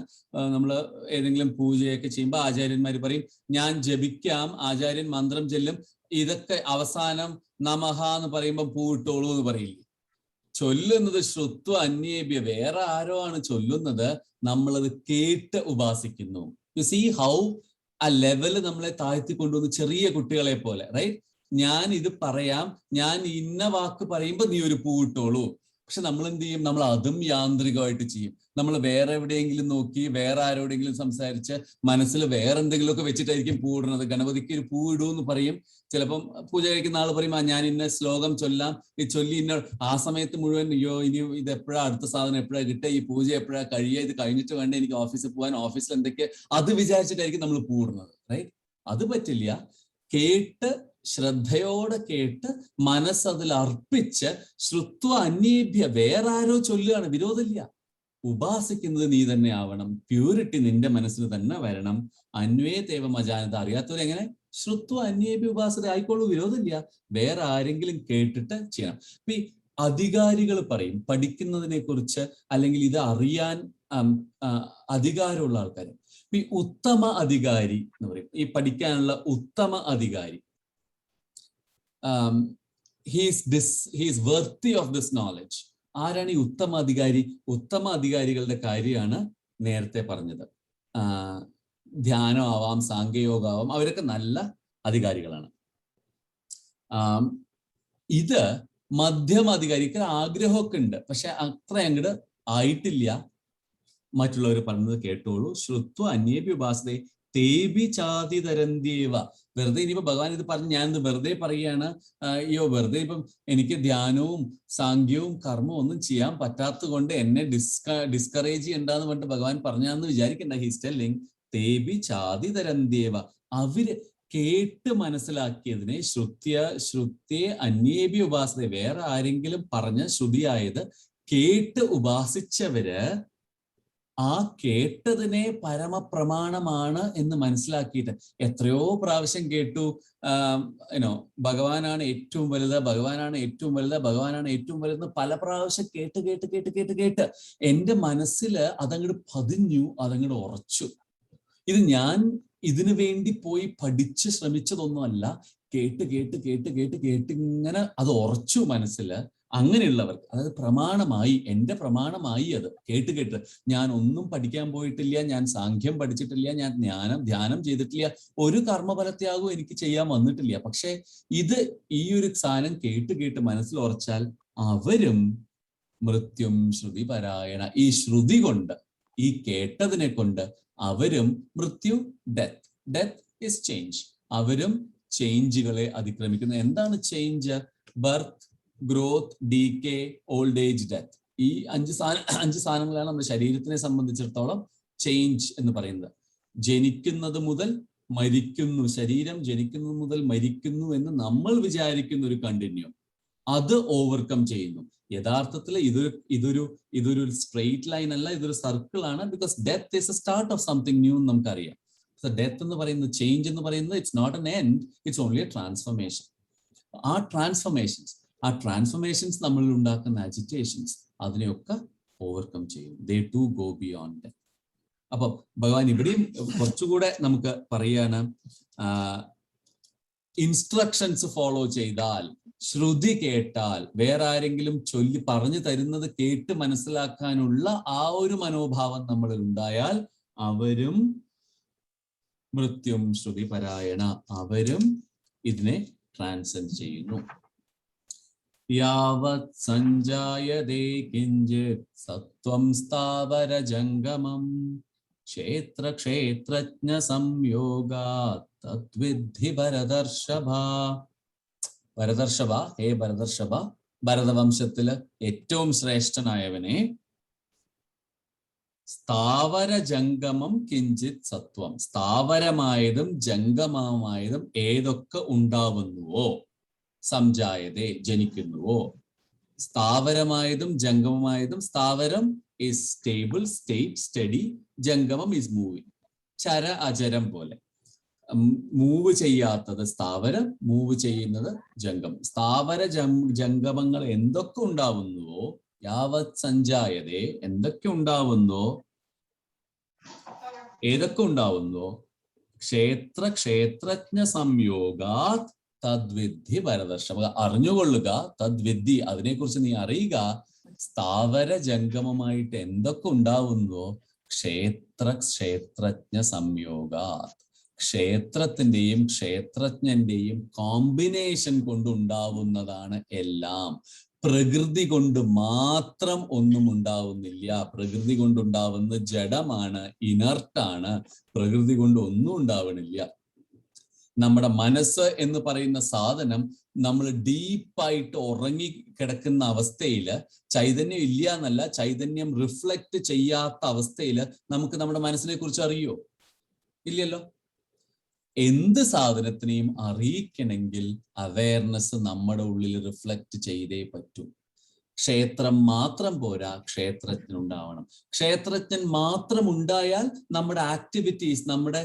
നമ്മൾ ഏതെങ്കിലും പൂജയൊക്കെ ചെയ്യുമ്പോൾ ആചാര്യന്മാർ പറയും ഞാൻ ജപിക്കാം, ആചാര്യൻ മന്ത്രം ചെല്ലും, ഇതൊക്കെ അവസാനം നമഹ എന്ന് പറയുമ്പോൾ പൂവിട്ടോളൂ എന്ന് പറയില്ലേ? ചൊല്ലുന്നത് ശ്രുത്വ അന്യേഭ്യ, വേറെ ആരോ ആണ് ചൊല്ലുന്നത്, നമ്മളത് കേട്ട് ഉപാസിക്കുന്നു. യു സീ ഹൗ ആ ലെവല് നമ്മളെ താഴ്ത്തി കൊണ്ടുവന്ന്, ചെറിയ കുട്ടികളെ പോലെ, റൈറ്റ്? ഞാൻ ഇത് പറയാം, ഞാൻ ഇന്ന വാക്ക് പറയുമ്പോൾ നീ ഒരു പൂവിട്ടോളൂ. പക്ഷെ നമ്മൾ എന്ത് ചെയ്യും? നമ്മൾ അതും യാന്ത്രികമായിട്ട് ചെയ്യും. നമ്മൾ വേറെ എവിടെയെങ്കിലും നോക്കി, വേറെ ആരോടെങ്കിലും സംസാരിച്ച് മനസ്സിൽ വേറെ എന്തെങ്കിലുമൊക്കെ വെച്ചിട്ടായിരിക്കും പൂവിടുന്നത്. ഗണപതിക്ക് ഒരു പൂവിടൂ എന്ന് പറയും. ചിലപ്പം പൂജ കഴിക്കുന്ന ആൾ പറയും ഞാൻ ഇന്ന ശ്ലോകം ചൊല്ലാം, ഈ ചൊല്ലി ഇന്ന, ആ സമയത്ത് മുഴുവൻ അയ്യോ ഇനി ഇത് എപ്പോഴാ, അടുത്ത സാധനം എപ്പോഴാ കിട്ടുക, ഈ പൂജ എപ്പോഴാ കഴിയുക, ഇത് കഴിഞ്ഞിട്ട് വേണ്ട എനിക്ക് ഓഫീസിൽ പോകാൻ, ഓഫീസിൽ എന്തൊക്കെ, അത് വിചാരിച്ചിട്ടായിരിക്കും നമ്മൾ പൂടുന്നത്, റൈറ്റ്? അത് പറ്റില്ല. കേട്ട്, ശ്രദ്ധയോടെ കേട്ട്, മനസ്സതിൽ അർപ്പിച്ച്, ശ്രുത്വ അന്യേഭ്യ, വേറെ ആരോ ചൊല്ലുകയാണ്, വിരോധമില്ല. ഉപാസിക്കുന്നത് നീ തന്നെ ആവണം, പ്യൂരിറ്റി നിന്റെ മനസ്സിന് തന്നെ വരണം. അന്വേതേവം അജാനത, അറിയാത്തവരെങ്ങനെ? ശ്രുത്വ അന്യേഭ്യ ഉപാസത ആയിക്കോളൂ, വിരോധമില്ല. വേറെ ആരെങ്കിലും കേട്ടിട്ട് ചെയ്യണം. ഇപ്പൊ ഈ അധികാരികൾ പറയും പഠിക്കുന്നതിനെ കുറിച്ച്, അല്ലെങ്കിൽ ഇത് അറിയാൻ അധികാരമുള്ള ആൾക്കാർ. ഈ ഉത്തമ അധികാരി എന്ന് പറയും, ഈ പഠിക്കാനുള്ള ഉത്തമ അധികാരി. He's worthy of this knowledge. ആരാണ് ഈ ഉത്തമ അധികാരി? ഉത്തമ അധികാരികളുടെ കാര്യമാണ് നേരത്തെ പറഞ്ഞത്. ധ്യാനം ആവാം, സാങ്കേയോഗമാവാം, അവരൊക്കെ നല്ല അധികാരികളാണ്. ഇത് മധ്യമ അധികാരിക്ക് ആഗ്രഹമൊക്കെ ഉണ്ട്, പക്ഷെ അത്ര അങ്ങോട്ട് ആയിട്ടില്ല. മറ്റുള്ളവർ പറഞ്ഞത് കേട്ടോളൂ. ശ്രുത്വ അന്യേഭ്യ ഉപാസതേ തേബി ചാതി തരന്ത്യേവ. വെറുതെ ഇനിയിപ്പോ ഭഗവാൻ ഇത് പറഞ്ഞ് ഞാനിത് വെറുതെ പറയുകയാണ്, അയ്യോ വെറുതെ ഇപ്പം എനിക്ക് ധ്യാനവും സാങ്ക്യവും കർമ്മവും ഒന്നും ചെയ്യാൻ പറ്റാത്തത് കൊണ്ട് എന്നെ ഡിസ്കറേജ് ചെയ്യണ്ടെന്ന് പറഞ്ഞിട്ട് ഭഗവാൻ പറഞ്ഞാന്ന് വിചാരിക്കണ്ട. ഹീസ് ടെല്ലിങ് തേബി ചാതി തരന്ത്യേവ. അവര് കേട്ട് മനസ്സിലാക്കിയതിനെ ശ്രുത്യേ അന്യേഭ്യ ഉപാസത, വേറെ ആരെങ്കിലും പറഞ്ഞ ശ്രുതിയായത് കേട്ട് ഉപാസിച്ചവര് ആ കേട്ടതിനെ പരമപ്രമാണമാണ് എന്ന് മനസ്സിലാക്കിയിട്ട് എത്രയോ പ്രാവശ്യം കേട്ടു. ഭഗവാനാണ് ഏറ്റവും വലുത്, ഭഗവാനാണ് ഏറ്റവും വലുത്, ഭഗവാനാണ് ഏറ്റവും വലുതെന്ന് പല പ്രാവശ്യം കേട്ട് കേട്ട് കേട്ട് കേട്ട് കേട്ട് എൻ്റെ മനസ്സിൽ അതങ്ങോട്ട് പതിഞ്ഞു, അതങ്ങോട്ട് ഉറച്ചു. ഇത് ഞാൻ ഇതിനു വേണ്ടി പോയി പഠിച്ച് ശ്രമിച്ചതൊന്നുമല്ല. കേട്ട് കേട്ട് കേട്ട് കേട്ട് കേട്ട് ഇങ്ങനെ അത് ഉറച്ചു മനസ്സിൽ. അങ്ങനെയുള്ളവർക്ക്, അതായത് പ്രമാണമായി, എൻ്റെ പ്രമാണമായി അത് കേട്ട് കേട്ട്, ഞാൻ ഒന്നും പഠിക്കാൻ പോയിട്ടില്ല, ഞാൻ സാഖ്യം പഠിച്ചിട്ടില്ല, ഞാൻ ധ്യാനം ചെയ്തിട്ടില്ല, ഒരു കർമ്മഫലത്യാഗവും എനിക്ക് ചെയ്യാൻ വന്നിട്ടില്ല, പക്ഷെ ഇത് ഈ ഒരു സാധനം കേട്ട് കേട്ട് മനസ്സിൽ ഉറച്ചാൽ അവരും മൃത്യും ശ്രുതി പരായണ, ഈ ശ്രുതി കൊണ്ട്, ഈ കേട്ടതിനെ കൊണ്ട് അവരും മൃത്യു, ഡെത്ത് ഇസ് ചേഞ്ച്, അവരും ചേഞ്ചുകളെ അതിക്രമിക്കുന്നു. എന്താണ് change? Birth, growth, decay, old age, death. ഈ അഞ്ച് സാധനങ്ങളാണ് നമ്മുടെ ശരീരത്തിനെ സംബന്ധിച്ചിടത്തോളം ചേഞ്ച് എന്ന് പറയുന്നത്. ജനിക്കുന്നത് മുതൽ മരിക്കുന്നു, ശരീരം ജനിക്കുന്നത് മുതൽ മരിക്കുന്നു എന്ന് നമ്മൾ വിചാരിക്കുന്ന ഒരു കണ്ടിന്യൂ, അത് ഓവർകം ചെയ്യുന്നു. യഥാർത്ഥത്തിൽ ഇതൊരു സ്ട്രെയിറ്റ് ലൈൻ അല്ല, ഇതൊരു സർക്കിൾ ആണ്. Because death is a start of something new എന്ന് നമുക്കറിയാം. സോ ഡെത്ത് എന്ന് പറയുന്നത്, ചേഞ്ച് എന്ന് പറയുന്നത്, it's not an end, it's only a transformation. ആ ട്രാൻസ്ഫർമേഷൻസ് നമ്മളിൽ ഉണ്ടാക്കുന്ന അജിറ്റേഷൻസ് അതിനെയൊക്കെ ഓവർകം ചെയ്യും. They to go beyond death. അപ്പൊ ഭഗവാൻ ഇവിടെയും കുറച്ചുകൂടെ നമുക്ക് പറയാണ്, ഇൻസ്ട്രക്ഷൻസ് ഫോളോ ചെയ്താൽ, ശ്രുതി കേട്ടാൽ, വേറെ ആരെങ്കിലും പറഞ്ഞു തരുന്നത് കേട്ട് മനസ്സിലാക്കാനുള്ള ആ ഒരു മനോഭാവം നമ്മളിൽ ഉണ്ടായാൽ അവരും മൃത്യും ശ്രുതി പരായണ, അവരും ഇതിനെ ട്രാൻസെൻഡ് ചെയ്യുന്നു. യാവത് സഞ്ജായതേ കിഞ്ചിത് സത്വം സ്ഥാവര ജംഗമം ക്ഷേത്രജ്ഞ സംയോഗാത് തദ്വിദ്ധി ഭരതർഷഭ. ഹേ ഭരതർഷഭ, ഭരതവംശത്തില് ഏറ്റവും ശ്രേഷ്ഠനായവനെ, സ്ഥാവര ജംഗമം കിഞ്ചിത് സത്വം, സ്ഥാവരമായതും ജംഗമമായതും ഏതൊക്കെ ഉണ്ടാവുന്നുവോ, സംജായതേ ജനിക്കുന്നുവോ. സ്ഥാവരമായതും ജംഗമമായതും, സ്ഥാവരം is stable, state, steady, ജംഗമം is moving, ചര അചരം പോലെ. മൂവ് ചെയ്യാത്തത് സ്ഥാവരം, മൂവ് ചെയ്യുന്നത് ജംഗമം. സ്ഥാവര ജംഗമങ്ങൾ എന്തൊക്കെ ഉണ്ടാവുന്നുവോ, യാവത് സഞ്ജായതേ, എന്തൊക്കെ ഉണ്ടാവുന്നോ, ഏതൊക്കെ ഉണ്ടാവുന്നോ, ക്ഷേത്രജ്ഞ സംയോഗാത് തദ്വിദ്ധി ഭരതർഷഭ, അറിഞ്ഞുകൊള്ളുക, തദ്വിദ്ധി അതിനെക്കുറിച്ച് നീ അറിയുക, സ്ഥാവര ജംഗമമായിട്ട് എന്തൊക്കെ ഉണ്ടാവുന്നോ, ക്ഷേത്രജ്ഞ സംയോഗാത്, ക്ഷേത്രത്തിന്റെയും ക്ഷേത്രജ്ഞന്റെയും കോമ്പിനേഷൻ കൊണ്ടുണ്ടാവുന്നതാണ് എല്ലാം. പ്രകൃതി കൊണ്ട് മാത്രം ഒന്നും ഉണ്ടാവുന്നില്ല. പ്രകൃതി കൊണ്ടുണ്ടാവുന്ന ജഡമാണ്, ഇനർട്ടാണ്. പ്രകൃതി കൊണ്ട് ഒന്നും ഉണ്ടാവണില്ല. നമ്മുടെ മനസ്സ് എന്ന് പറയുന്ന സാധനം നമ്മൾ ഡീപ്പായിട്ട് ഉറങ്ങി കിടക്കുന്ന അവസ്ഥയിൽ, ചൈതന്യം ഇല്ല എന്നല്ല, ചൈതന്യം റിഫ്ലക്ട് ചെയ്യാത്ത അവസ്ഥയിൽ നമുക്ക് നമ്മുടെ മനസ്സിനെ കുറിച്ച് അറിയോ? ഇല്ലല്ലോ. എന്ത് സാധനത്തിനെയും അറിയിക്കണമെങ്കിൽ അവയർനെസ് നമ്മുടെ ഉള്ളിൽ റിഫ്ലക്ട് ചെയ്തേ പറ്റൂ. ക്ഷേത്രം മാത്രം പോരാ, ക്ഷേത്രജ്ഞൻ ഉണ്ടാവണം. ക്ഷേത്രജ്ഞൻ മാത്രം ഉണ്ടായാൽ നമ്മുടെ ആക്ടിവിറ്റീസ്, നമ്മുടെ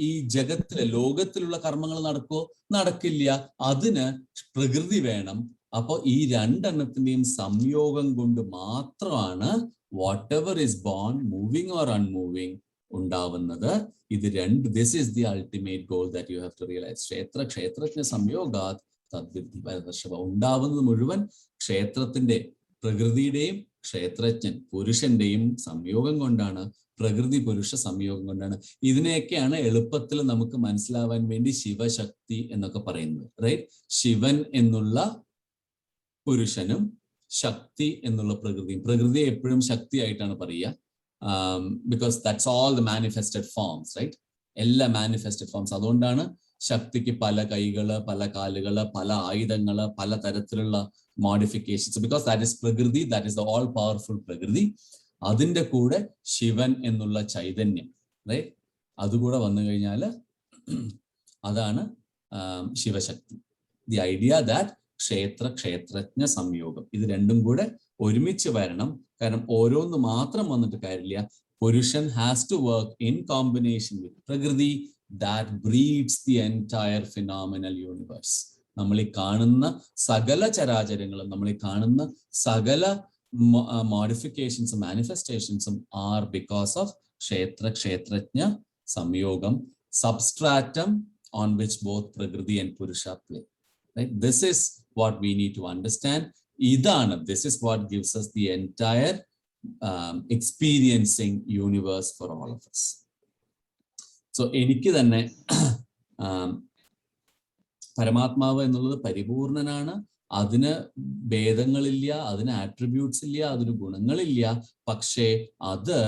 ഈ ജഗത്തിലെ, ലോകത്തിലുള്ള കർമ്മങ്ങൾ നടക്കുമോ? നടക്കില്ല. അതിന് പ്രകൃതി വേണം. അപ്പൊ ഈ രണ്ടെണ്ണത്തിന്റെയും സംയോഗം കൊണ്ട് മാത്രമാണ് whatever is born, moving or unmoving, ഉണ്ടാവുന്നത്. ഇത് this is the ultimate goal that you have to realise. ക്ഷേത്രജ്ഞ സംയോഗാത് തദ്വിദ്ധി ഭരതർഷഭ. ഉണ്ടാവുന്നത് മുഴുവൻ ക്ഷേത്രത്തിന്റെ, പ്രകൃതിയുടെയും ക്ഷേത്രജ്ഞൻ പുരുഷന്റെയും സംയോഗം കൊണ്ടാണ്, പ്രകൃതി പുരുഷ സംയോഗം കൊണ്ടാണ്. ഇതിനെയൊക്കെയാണ് എളുപ്പത്തിൽ നമുക്ക് മനസ്സിലാവാൻ വേണ്ടി ശിവശക്തി എന്നൊക്കെ പറയുന്നത്, റൈറ്റ്? ശിവൻ എന്നുള്ള പുരുഷനും ശക്തി എന്നുള്ള പ്രകൃതിയും. പ്രകൃതിയെ എപ്പോഴും ശക്തിയായിട്ടാണ് പറയുക, because that's all the manifested forms, right? എല്ലാ മാനിഫെസ്റ്റഡ് ഫോംസ്. അതുകൊണ്ടാണ് ശക്തിക്ക് പല കൈകള്, പല കാലുകള്, പല ആയുധങ്ങള്, പല തരത്തിലുള്ള മോഡിഫിക്കേഷൻസ്. ബിക്കോസ് ദാറ്റ് ഇസ് പ്രകൃതി, that is the all powerful പ്രകൃതി. അതിൻ്റെ കൂടെ ശിവൻ എന്നുള്ള ചൈതന്യം, റൈറ്റ്? അതുകൂടെ വന്നു കഴിഞ്ഞാൽ അതാണ് ശിവശക്തി. ദി ഐഡിയ ദാറ്റ് ക്ഷേത്രജ്ഞ സംയോഗം, ഇത് രണ്ടും കൂടെ ഒരുമിച്ച് വരണം. കാരണം ഓരോന്ന് മാത്രം വന്നിട്ട് കാര്യമില്ല. പുരുഷൻ has to work in combination with Prakriti. That breeds the entire phenomenal universe. നമ്മൾ ഈ കാണുന്ന സകല ചരാചരങ്ങളും, നമ്മൾ ഈ കാണുന്ന സകല മോഡിഫിക്കേഷൻസും മാനിഫെസ്റ്റേഷൻസും ആർ ബിക്കോസ് ഓഫ് ക്ഷേത്രജ്ഞ സംയോഗം, substratum on which both Prakriti and Purusha play, Right? This is what we need to understand. Idana, this is what gives us the entire experiencing universe for all of us. So എനിക്ക് തന്നെ പരമാത്മാവ് എന്നുള്ളത് പരിപൂർണനാണ്. അതിന് ഭേദങ്ങളില്ല, അതിന് attributes ഇല്ല, അതിന് ഗുണങ്ങളില്ല. പക്ഷേ അത്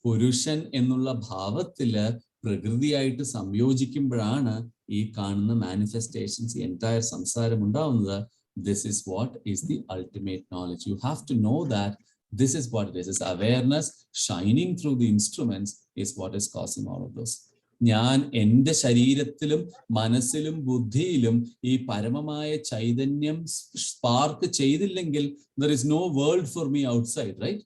പുരുഷൻ എന്നുള്ള ഭാവത്തില് പ്രകൃതിയായിട്ട് സംയോജിക്കുമ്പോഴാണ് ഈ കാണുന്ന മാനിഫെസ്റ്റേഷൻസ്, എൻറ്റയർ സംസാരം ഉണ്ടാവുന്നത്. This is what is the ultimate knowledge. You have to know that this is what it is. This awareness shining through the instruments is what is causing all of this. ഞാൻ എൻ്റെ ശരീരത്തിലും മനസ്സിലും ബുദ്ധിയിലും ഈ പരമമായ ചൈതന്യം spark ചെയ്തില്ലെങ്കിൽ there is no world for me outside, right?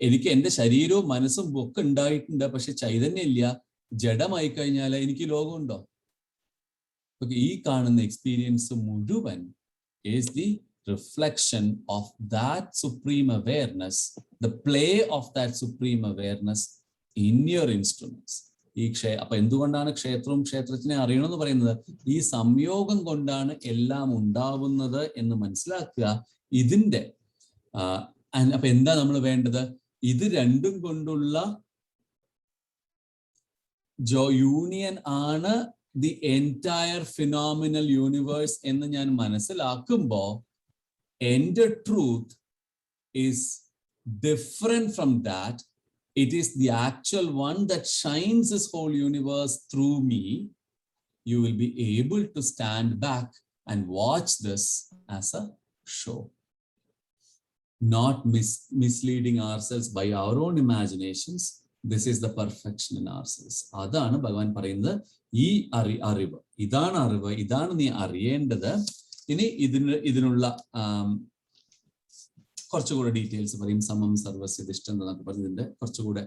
എനിക്ക് എൻ്റെ ശരീരവും മനസ്സും ഒക്കെ ഉണ്ടായിട്ടുണ്ട്, പക്ഷെ ചൈതന്യം ഇല്ല, ജഡമായി കഴിഞ്ഞാൽ എനിക്ക് ലോകമുണ്ടോ? ഈ കാണുന്ന എക്സ്പീരിയൻസ് മുഴുവൻ is the reflection of that supreme awareness, the play of that supreme awareness in your instruments. ഈ അപ്പൊ എന്തുകൊണ്ടാണ് ക്ഷേത്രവും ക്ഷേത്രത്തിനെ അറിയണമെന്ന് പറയുന്നത്? ഈ സംയോഗം കൊണ്ടാണ് എല്ലാം ഉണ്ടാവുന്നത് എന്ന് മനസ്സിലാക്കുക. ഇതിന്റെ അപ്പൊ എന്താ നമ്മൾ വേണ്ടത്? ഇത് രണ്ടും കൊണ്ടുള്ള യൂണിയൻ ആണ് the entire phenomenal universe എന്ന് ഞാൻ മനസ്സിലാക്കുമ്പോ എൻ്റെ truth is different from that. It is the actual one that shines this whole universe through me. You will be able to stand back and watch this as a show, not misleading ourselves by our own imaginations. This is the perfection in ourselves. അതാണ് ഭഗവാൻ പറയുന്നത്. ഈ അറിവ്, ഇതാണ് അറിവ്, ഇതാണ് നീ അറിയേണ്ടത്. ഇനി ഇതിനുള്ള കുറച്ചുകൂടെ ഡീറ്റെയിൽസ് പറയും. സമം സർവസ്യതിഷ്ഠം എന്നൊക്കെ പറഞ്ഞതിന്റെ കുറച്ചുകൂടെ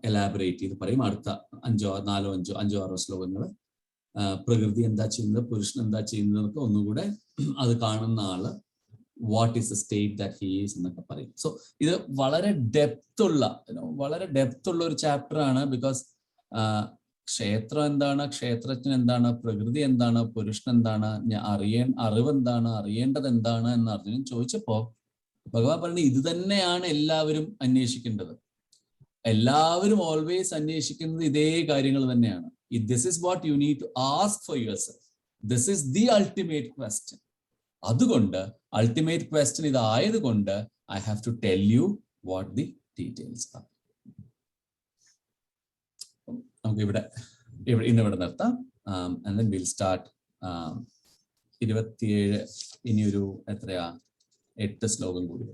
എലാബറേറ്റ് ചെയ്ത് പറയും അടുത്ത 5-6 ശ്ലോകങ്ങൾ. പ്രകൃതി എന്താ ചെയ്യുന്നത്, പുരുഷൻ എന്താ ചെയ്യുന്നത് എന്നൊക്കെ ഒന്നുകൂടെ അത് കാണുന്ന ആള് what is the state that he is എന്നൊക്കെ പറയും. സോ ഇത് വളരെ ഡെപ്ത് ഉള്ള ഒരു ചാപ്റ്റർ ആണ്. ബിക്കോസ് ക്ഷേത്രം എന്താണ്, ക്ഷേത്രജ്ഞൻ എന്താണ്, പ്രകൃതി എന്താണ്, പുരുഷൻ എന്താണ്, അറിവ് എന്താണ്, അറിയേണ്ടത് എന്താണ് എന്ന് അർജുനൻ ചോദിച്ചപ്പോ ഭഗവാൻ പറയുന്നത് ഇത് തന്നെയാണ് എല്ലാവരും അന്വേഷിക്കേണ്ടത്. എല്ലാവരും ഓൾവേസ് അന്വേഷിക്കുന്നത് ഇതേ കാര്യങ്ങൾ തന്നെയാണ്. This is what you need to ask for your self. This is the ultimate question. അതുകൊണ്ട് അൾട്ടിമേറ്റ് ക്വസ്റ്റ്യൻ ഇതായതുകൊണ്ട് I have to tell you what the details are. നമുക്ക് ഇന്നിവിടെ നിർത്താം. and then we'll start 27 ഇനിയൊരു 8 ശ്ലോകം കൂടി.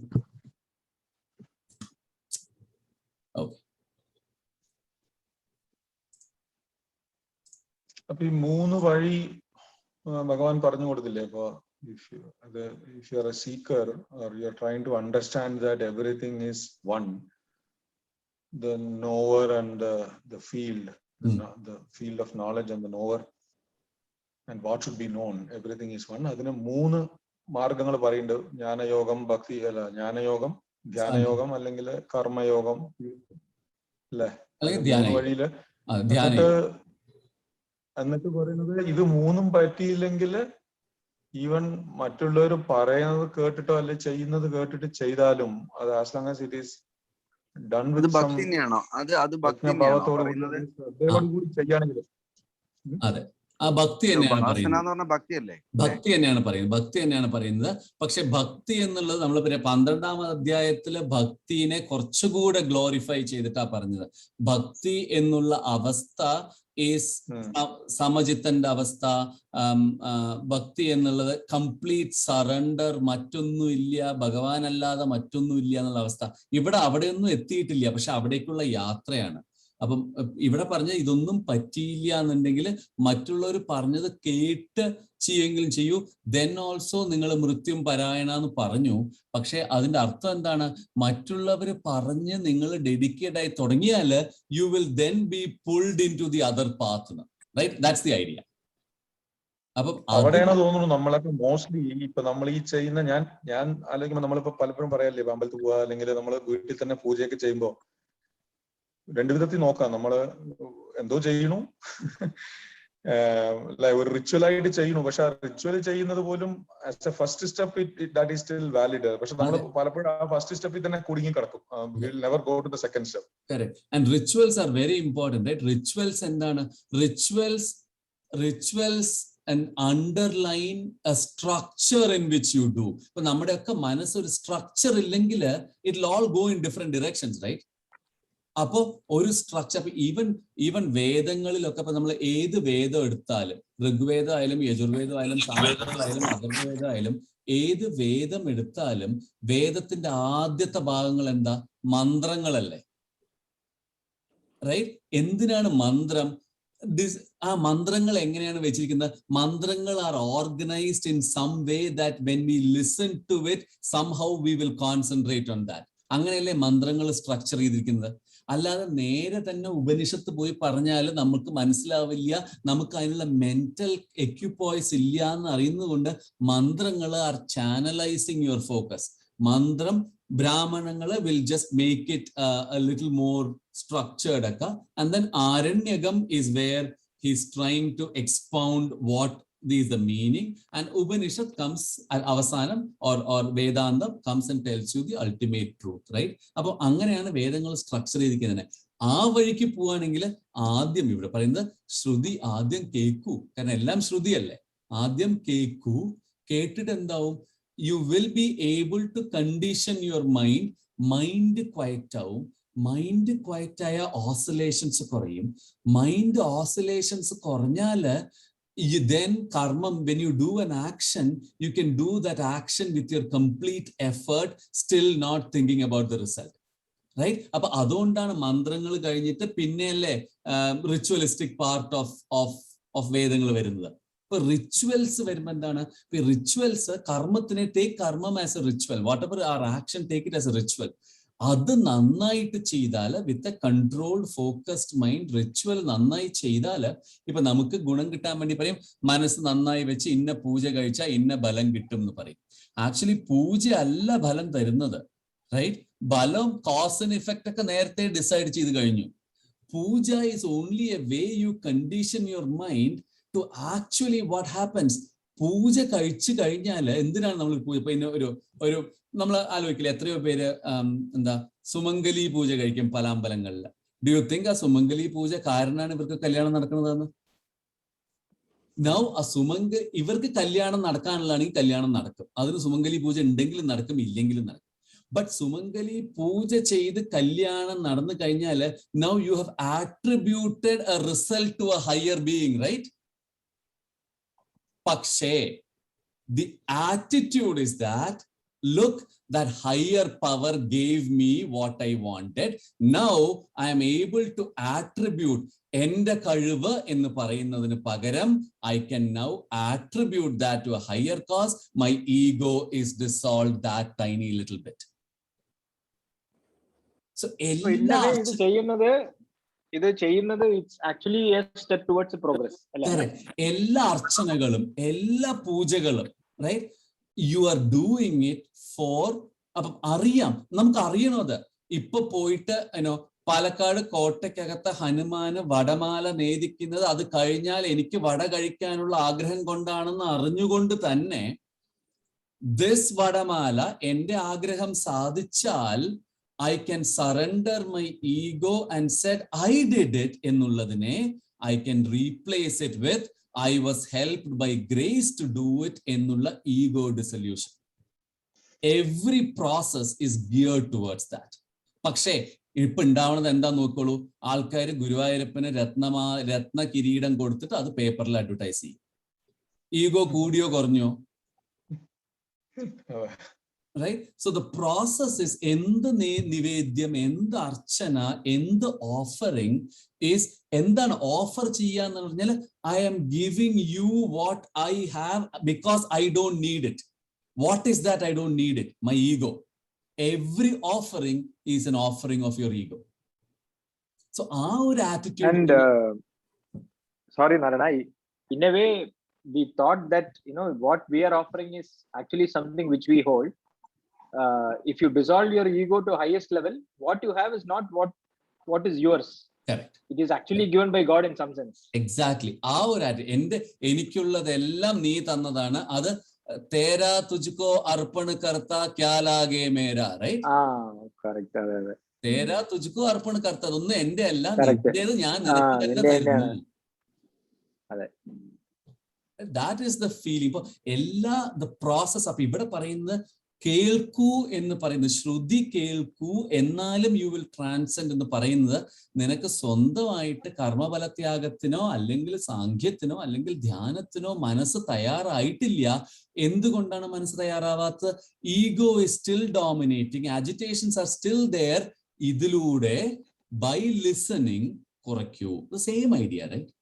ഓക്കെ. അപ്പൊ ഈ 3 വഴി ഭഗവാൻ പറഞ്ഞു കൊടുത്തില്ലേ? അപ്പൊ if you are a seeker or you are trying to understand that everything is one, the knower and the field, the field of knowledge and the knower and what should be known, everything is one. അതിന് 3 മാർഗങ്ങൾ പറയുന്നുണ്ട്. ജ്ഞാനയോഗം, ഭക്തി അല്ല ജ്ഞാനയോഗം, ധ്യാനയോഗം അല്ലെങ്കിൽ കർമ്മയോഗം അല്ലെ? വഴിയില് എന്നിട്ട് പറയുന്നത് ഇത് 3 പറ്റിയില്ലെങ്കിൽ ഈവൻ മറ്റുള്ളവർ പറയുന്നത് കേട്ടിട്ടോ അല്ലെ ചെയ്യുന്നത് കേട്ടിട്ട് ചെയ്താലും അത് as long as it is done with some ഭാവത്തോട് കൂടി ചെയ്യുകയാണെങ്കിൽ അതെ, ആ ഭക്തി തന്നെയാണ് പറയുന്നത്. ഭക്തി തന്നെയാണ് പറയുന്നത്. പക്ഷെ ഭക്തി എന്നുള്ളത് നമ്മൾ 12ാം അധ്യായത്തില് ഭക്തിനെ കുറച്ചുകൂടെ ഗ്ലോറിഫൈ ചെയ്തിട്ടാ പറഞ്ഞത്. ഭക്തി എന്നുള്ള അവസ്ഥ ഈസ് സമചിത്തന്റെ അവസ്ഥ. ഭക്തി എന്നുള്ളത് കംപ്ലീറ്റ് സറണ്ടർ, മറ്റൊന്നുമില്ല, ഭഗവാൻ അല്ലാതെ മറ്റൊന്നുമില്ല എന്നുള്ള അവസ്ഥ. ഇവിടെ അവിടെയൊന്നും എത്തിയിട്ടില്ല, പക്ഷെ അവിടേക്കുള്ള യാത്രയാണ്. അപ്പം ഇവിടെ പറഞ്ഞ ഇതൊന്നും പറ്റിയില്ല എന്നുണ്ടെങ്കിൽ മറ്റുള്ളവർ പറഞ്ഞത് കേട്ട് ചെയ്യെങ്കിലും ചെയ്യൂ. ദെൻ ഓൾസോ നിങ്ങൾ മൃത്യും പരായണ എന്ന് പറഞ്ഞു. പക്ഷെ അതിന്റെ അർത്ഥം എന്താണ്? മറ്റുള്ളവർ പറഞ്ഞ് നിങ്ങൾ ഡെഡിക്കേറ്റ് ആയി തുടങ്ങിയാൽ you will then be pulled into the other path. Right, that's the idea. അപ്പം അവിടെയാണ് തോന്നുന്നു നമ്മളൊക്കെ മോസ്റ്റ്ലി ഇപ്പൊ നമ്മൾ ഈ ചെയ്യുന്ന ഞാൻ ആലോചിക്കുമ്പോൾ നമ്മളിപ്പോ പലപ്പോഴും പറയാല്ലേ, അമ്പലത്തിൽ പോവുക അല്ലെങ്കിൽ നമ്മൾ വീട്ടിൽ തന്നെ പൂജയൊക്കെ ചെയ്യുമ്പോ 2 വിധത്തിൽ നോക്കാം. നമ്മള് എന്തോ ചെയ്യണു, ഒരു റിച്വൽ ആയിട്ട് ചെയ്യുന്നു, പക്ഷെ ആ റിച്വൽ ചെയ്യുന്നത് പോലും as a first step that is still valid. പക്ഷെ നമ്മൾ പലപ്പോഴും ആ ഫസ്റ്റ് സ്റ്റെപ്പിൽ തന്നെ കുടുങ്ങി കിടക്കും. Will never go to the second step. Correct. And rituals are very important, right? Rituals എന്താണ്? Rituals and underline a structure in which you do. ഇപ്പൊ നമ്മുടെയൊക്കെ മനസ്സൊരു സ്ട്രക്ചർ ഇല്ലെങ്കിൽ it will all go in different directions, right? അപ്പോ ഒരു structure, even വേദങ്ങളിലൊക്കെ ഇപ്പൊ നമ്മൾ ഏത് വേദം എടുത്താലും, ഋഗ്വേദം ആയാലും യജുർവേദം ആയാലും സാമവേദം ആയാലും അഥർവവേദം ആയാലും, ഏത് വേദം എടുത്താലും വേദത്തിന്റെ ആദ്യത്തെ ഭാഗങ്ങൾ എന്താ? മന്ത്രങ്ങളല്ലേ, റൈറ്റ്? എന്തിനാണ് മന്ത്രം? ആ മന്ത്രങ്ങൾ എങ്ങനെയാണ് വെച്ചിരിക്കുന്നത്? മന്ത്രങ്ങൾ are organized in some way that when we listen to it somehow we will concentrate on that. അങ്ങനെയല്ലേ മന്ത്രങ്ങൾ സ്ട്രക്ചർ ചെയ്തിരിക്കുന്നത്. അല്ലാതെ നേരെ തന്നെ ഉപനിഷത്ത് പോയി പറഞ്ഞാൽ നമുക്ക് മനസ്സിലാവില്ല, നമുക്ക് അതിനുള്ള മെന്റൽ എക്യുപ്പോയ്സ് ഇല്ല എന്ന് അറിയുന്നത് കൊണ്ട് മന്ത്രങ്ങൾ ആർ ചാനലൈസിങ് യുവർ ഫോക്കസ്. മന്ത്രം ബ്രാഹ്മണങ്ങള് will just make it a little more structured akka, and then Aranyagam is where he's trying to expound what is the meaning, and Upanishad comes at avasanam or Vedanta comes and tells you the ultimate truth, right? Appo anganeyana vedhangal structure ചെയ്തിരിക്കുന്നത്. ആ വഴിക്ക് പോവാണെങ്കിൽ ആദ്യം ഇവിടെ പറയുന്നത് ശ്രുതി ആദ്യം കേൾക്കൂ, കാരണം എല്ലാം ശ്രുതിയല്ലേ. ആദ്യം കേൾക്കൂ, കേട്ടിട്ട് എന്താവും? You will be able to condition your mind quiet ആവും. മൈൻഡ് ക്വയറ്റ് ആയ ഓസിലേഷൻസ് കുറയും. മൈൻഡ് ഓസിലേഷൻസ് കുറഞ്ഞാല് then karmam, when you do an action, you can do that action with your complete effort, still not thinking about the result, right? അപ്പൊ അതുകൊണ്ടാണ് മന്ത്രങ്ങൾ കഴിഞ്ഞിട്ട് പിന്നെയല്ലേ ritualistic part of വേദങ്ങൾ വരുന്നത്. ഇപ്പൊ റിച്വൽസ് വരുമ്പോ എന്താണ്? റിച്വൽസ് കർമ്മത്തിനെ take karma as a ritual, whatever are action take it as a ritual. അത് നന്നായിട്ട് ചെയ്താൽ, with a controlled focused mind ritual നന്നായി ചെയ്താൽ, ഇപ്പൊ നമുക്ക് ഗുണം കിട്ടാൻ വേണ്ടി പറയും മനസ്സ് നന്നായി വെച്ച് ഇന്ന പൂജ കഴിച്ചാൽ ഇന്ന ബലം കിട്ടും എന്ന് പറയും. ആക്ച്വലി പൂജ അല്ല ഫലം തരുന്നത്, റൈറ്റ്? ബലം, കോസ് ആൻഡ് ഇഫക്റ്റ് ഒക്കെ നേരത്തെ ഡിസൈഡ് ചെയ്ത് കഴിഞ്ഞു. Puja is only a way you condition your mind to actually what happens. പൂജ കഴിച്ചു കഴിഞ്ഞാൽ എന്തിനാണ് നമ്മൾ പൂജ? ഇപ്പൊ ഇന്ന് ഒരു നമ്മൾ ആലോചിക്കില്ല, എത്രയോ പേര് എന്താ സുമംഗലി പൂജ കഴിക്കും പല അമ്പലങ്ങളിൽ. ഡു യു തിങ്ക് ആ സുമംഗലി പൂജ കാരണമാണ് ഇവർക്ക് കല്യാണം നടക്കുന്നതെന്ന്? നൗ ഇവർക്ക് കല്യാണം നടക്കാനുള്ളതാണെങ്കിൽ കല്യാണം നടക്കും, അതിന് സുമംഗലി പൂജ ഉണ്ടെങ്കിലും നടക്കും, ഇല്ലെങ്കിലും നടക്കും. ബട്ട് സുമംഗലി പൂജ ചെയ്ത് കല്യാണം നടന്നു കഴിഞ്ഞാൽ now you have attributed a result to a higher being, right? പക്ഷേ the attitude is that, look, that higher power gave me what I wanted. Now I am able to attribute ende kazhivu ennu parayunnadinu pagaram I can now attribute that to a higher cause. My ego is dissolved that tiny little bit. So ഇത് ചെയ്യുന്നത് it's actually a step towards progress അല്ലേ? എല്ലാ അർച്ചനകളും എല്ലാ പൂജകളും, right? You are doing it for, അപ്പം അറിയാം, നമുക്ക് അറിയണത്. ഇപ്പൊ പോയിട്ട് പാലക്കാട് കോട്ടയ്ക്കകത്ത് ഹനുമാന് വടമാല നേദിക്കുന്നത് അത് കഴിഞ്ഞാൽ എനിക്ക് വട കഴിക്കാനുള്ള ആഗ്രഹം കൊണ്ടാണെന്ന് അറിഞ്ഞുകൊണ്ട് തന്നെ ദിസ് വടമാല എന്റെ ആഗ്രഹം സാധിച്ചാൽ I can surrender my ego and said I did it എന്നുള്ളതിനെ I can replace it with I was helped by grace to do it എന്നുള്ള ego dissolution. Every process is geared towards that. പക്ഷേ ഇപ്പൊ ഉണ്ടാവുന്നത് എന്താ നോക്കോളൂ, ആൾക്കാർ ഗുരുവായൂരപ്പന് രത്ന കിരീടം കൊടുത്തിട്ട് അത് പേപ്പറിൽ അഡ്വർടൈസ് ചെയ്യും. ഈഗോ കൂടിയോ കുറഞ്ഞോ? Right? So the process is എന്ത് നിവേദ്യം, എന്ത് അർച്ചന, എന്ത് ഓഫറിങ് is എന്താണ് ഓഫർ ചെയ്യാന്ന് പറഞ്ഞാൽ I am giving you what I have because I don't need it. What is that I don't need it? My ego. Every offering is an offering of your ego. So our attitude. And sorry Narayana, in a way we thought that what we are offering is actually something which we hold. If you dissolve your ego to highest level, what you have is not what is yours. Correct. It is actually given by God in some sense. Exactly. ആ ഒരു എനിക്കുള്ളതെല്ലാം നീ തന്നതാണ്. അത് തേരാ തുജ്കോ അർപ്പണ കർത്ത ക്യാ ലാഗേ മേരാ, right? Correct. തേരാ തുജ്കോ അർപ്പണ കർത്ത, അതൊന്നും എന്റെ അല്ല, നിന്റേത് ഞാൻ നിനക്ക് തന്നെ തരുന്നു. That is the feeling. ഇപ്പൊ എല്ലാ ദ പ്രോസസ്. അപ്പൊ ഇവിടെ പറയുന്നത് കേൾക്കൂ എന്ന് പറയുന്നത്, ശ്രുതി കേൾക്കൂ എന്നാലും യു വിൽ ട്രാൻസെൻഡ് എന്ന് പറയുന്നത്, നിനക്ക് സ്വന്തമായിട്ട് കർമ്മഫലത്യാഗത്തിനോ അല്ലെങ്കിൽ സാഖ്യത്തിനോ അല്ലെങ്കിൽ ധ്യാനത്തിനോ മനസ്സ് തയ്യാറായിട്ടില്ല. എന്തുകൊണ്ടാണ് മനസ്സ് തയ്യാറാവാത്തത്? Ego is still dominating, agitations are still there. ഇതിലൂടെ ബൈ ലിസണിങ് കുറയ്ക്കൂ. The same idea, right?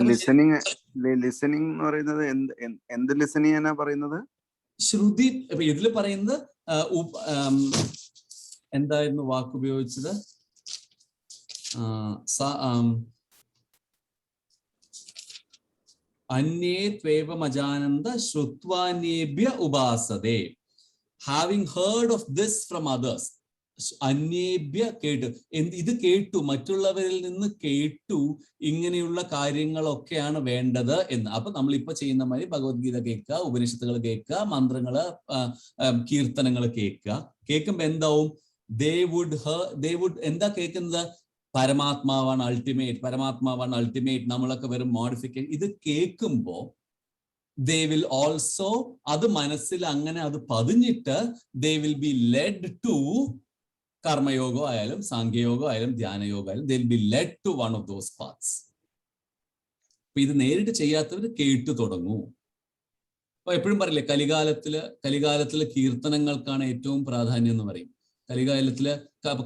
Listening എന്ന് പറയുന്നത് എന്ത് ലിസണിങ് ആണ് പറയുന്നത്? ശ്രുതി. ഇതിൽ പറയുന്നത് എന്തായിരുന്നു വാക്ക് ഉപയോഗിച്ചത്? അന്യേ ത്വേവമജാനന്ദ ശ്രുത്വാന്യേഭ്യ ഉപാസതേ. Having heard of this from others. അന്യേഭ്യ കേട്ടു. ഇത് കേട്ടു, മറ്റുള്ളവരിൽ നിന്ന് കേട്ടു, ഇങ്ങനെയുള്ള കാര്യങ്ങളൊക്കെയാണ് വേണ്ടത് എന്ന്. അപ്പൊ നമ്മളിപ്പോ ചെയ്യുന്ന മാതിരി ഭഗവത്ഗീത കേൾക്കുക, ഉപനിഷത്തുകൾ കേൾക്കുക, മന്ത്രങ്ങള്, കീർത്തനങ്ങൾ കേൾക്കുക. കേൾക്കുമ്പോ എന്താവും? ദേ വുഡ് എന്താ കേൾക്കുന്നത്? പരമാത്മാവാണ് അൾട്ടിമേറ്റ്, നമ്മളൊക്കെ വെറും മോഡിഫിക്കേഷൻ. ഇത് കേൾക്കുമ്പോ they will also, അത് മനസ്സിൽ അങ്ങനെ അത് പതിഞ്ഞിട്ട് they will be led to കർമ്മയോഗം ആയാലും സാഖ്യയോഗം ആയാലും ധ്യാനയോഗം ആയാലും they will be led to one of those paths. അപ്പൊ ഇത് നേരിട്ട് ചെയ്യാത്തവർ കേട്ടു തുടങ്ങൂ. അപ്പൊ എപ്പോഴും പറയില്ലേ, കലികാലത്തിലെ കീർത്തനങ്ങൾക്കാണ് ഏറ്റവും പ്രാധാന്യം എന്ന് പറയും.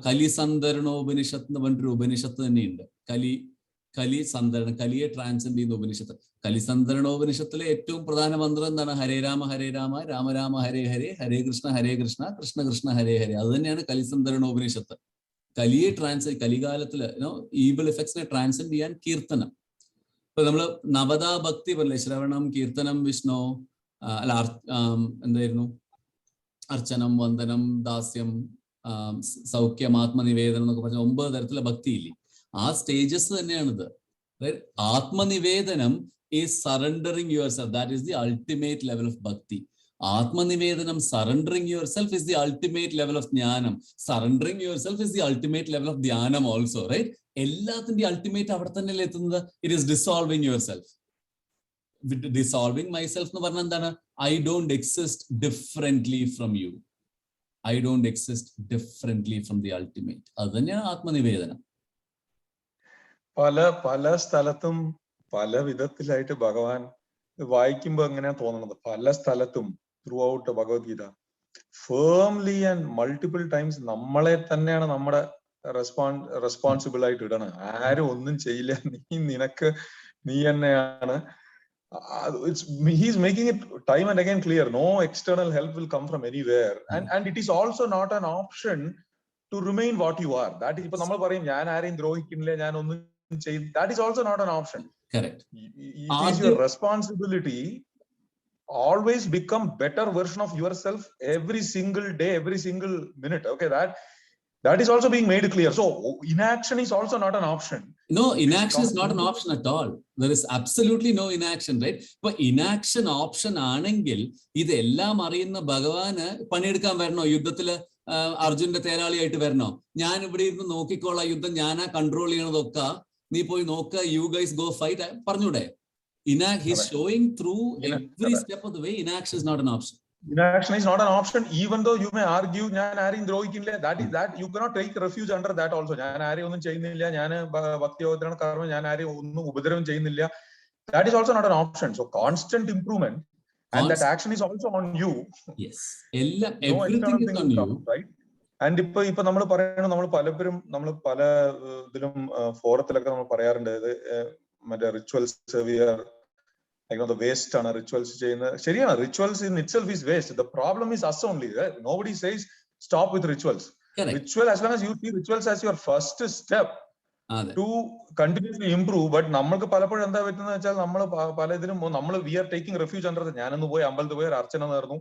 കലിസന്ധരണോപനിഷത്ത് എന്ന് പറഞ്ഞൊരു ഉപനിഷത്ത് തന്നെയുണ്ട്. കലിയെ ട്രാൻസെൻഡ് ചെയ്യുന്ന ഉപനിഷത്ത്. കലിസന്ധരണോപനിഷത്തിലെ ഏറ്റവും പ്രധാന മന്ത്രം എന്താണ്? ഹരേ രാമ രാമ രാമ ഹരേ ഹരേ, ഹരേ കൃഷ്ണ കൃഷ്ണ കൃഷ്ണ ഹരേ ഹരേ. അത് തന്നെയാണ് കലിസന്ധരണോപനിഷത്ത്. കലികാലത്തില് ഈവിൾ എഫക്ട്സിനെ ട്രാൻസെൻഡ് ചെയ്യാൻ കീർത്തനം. ഇപ്പൊ നമ്മള് നവതാ ഭക്തി പറയില്ലേ, ശ്രവണം, കീർത്തനം, വിഷ്ണു, എന്തായിരുന്നു, അർച്ചനം, വന്ദനം, ദാസ്യം, സൗഖ്യം, ആത്മനിവേദനം എന്നൊക്കെ പറഞ്ഞ 9 തരത്തിലെ ഭക്തിയില്ലേ? ആ സ്റ്റേജസ് തന്നെയാണിത്. ആത്മനിവേദനം is surrendering yourself. That is the ultimate level of bhakti. Atmanivedanam, surrendering yourself, is the ultimate level of jnanam. Surrendering yourself is the ultimate level of dhyanam also, right? Ellathinte ultimate avada thannelle ethunnathu. It is dissolving yourself. Dissolving myself nu parna endana? I don't exist differently from you. I don't exist differently from the ultimate. Adanya atmanivedanam. പല സ്ഥലത്തും പല വിധത്തിലായിട്ട് ഭഗവാൻ വായിക്കുമ്പോ എങ്ങനെയാ തോന്നുന്നത്? പല സ്ഥലത്തും through out Bhagavad Gita firmly and multiple times നമ്മളെ തന്നെയാണ് നമ്മുടെ റെസ്പോൺസിബിൾ ആയിട്ട് ഇടണം. ആരും ഒന്നും ചെയ്യില്ല, നീ തന്നെയാണ്. He's making it time and again clear. No external help will come from anywhere. And it is also not an option to remain what you are. That is, ipo nammal parayum njan areയും ദ്രോഹിക്കുന്നില്ല, ഞാൻ ഒന്നും ചെയ്യില്ല. That is also not an option. Correct. It is your responsibility. Always become better version of yourself every single day, every single minute. Okay, that is also being made clear. So inaction is also not an option. No, inaction is not an option at all. There is absolutely no inaction, right? But inaction option ആണെങ്കിൽ ഇതെല്ലാം അറിയുന്ന ഭഗവാന് പണിയെടുക്കാൻ വരണോ? യുദ്ധത്തില് അർജുന്റെ തേരാളിയായിട്ട് വരണോ? ഞാൻ ഇവിടെ ഇരുന്ന് നോക്കിക്കോളാം, യുദ്ധം ഞാനാ കൺട്രോൾ ചെയ്യണതൊക്കെ, നീ പോയി നോക്ക, യു ഗൈസ് ഗോ ഫൈറ്റ്, പറഞ്ഞൂടെ? He's showing through every step of the way. Inaction is not an option. Inaction is not an option, even though you may argue ഞാൻ ആരെയും ദ്രോഹിക്കില്ല. That you cannot take refuge under that also. ഞാൻ ആരെയും ഒന്നും ചെയ്യുന്നില്ല, ഞാൻ ഭക്തിയോഗത്തിലാണ് കർമ്മം, ഞാൻ ആരെയും ഒന്നും ഉപദ്രവം ചെയ്യുന്നില്ല. That is also not an option. So constant improvement, and that action is also on you. Yes, everything is on you, right? And ഇപ്പൊ നമ്മൾ പറയണം, നമ്മൾ പലപ്പോഴും നമ്മൾ പല ഇതിലും ഫോറത്തിലൊക്കെ നമ്മൾ പറയാറുണ്ട്, മറ്റേ റിച്വൽസ് the waste ആണ് റിച്വൽസ് ചെയ്യുന്നത്. ശരിയാണ്, rituals in itself is waste. The problem is us only. Nobody says stop with rituals. Correct. Ritual, as long as you see rituals as your first step, to continuously improve. But നമ്മൾക്ക് പലപ്പോഴും എന്താ പറ്റുന്നത് വെച്ചാൽ നമ്മൾ പല ഇതിനും നമ്മൾ we are taking refuge under ഞാനൊന്ന് പോയി അമ്പലത്തിൽ പോയി ഒരു അർച്ചന നേർന്നു,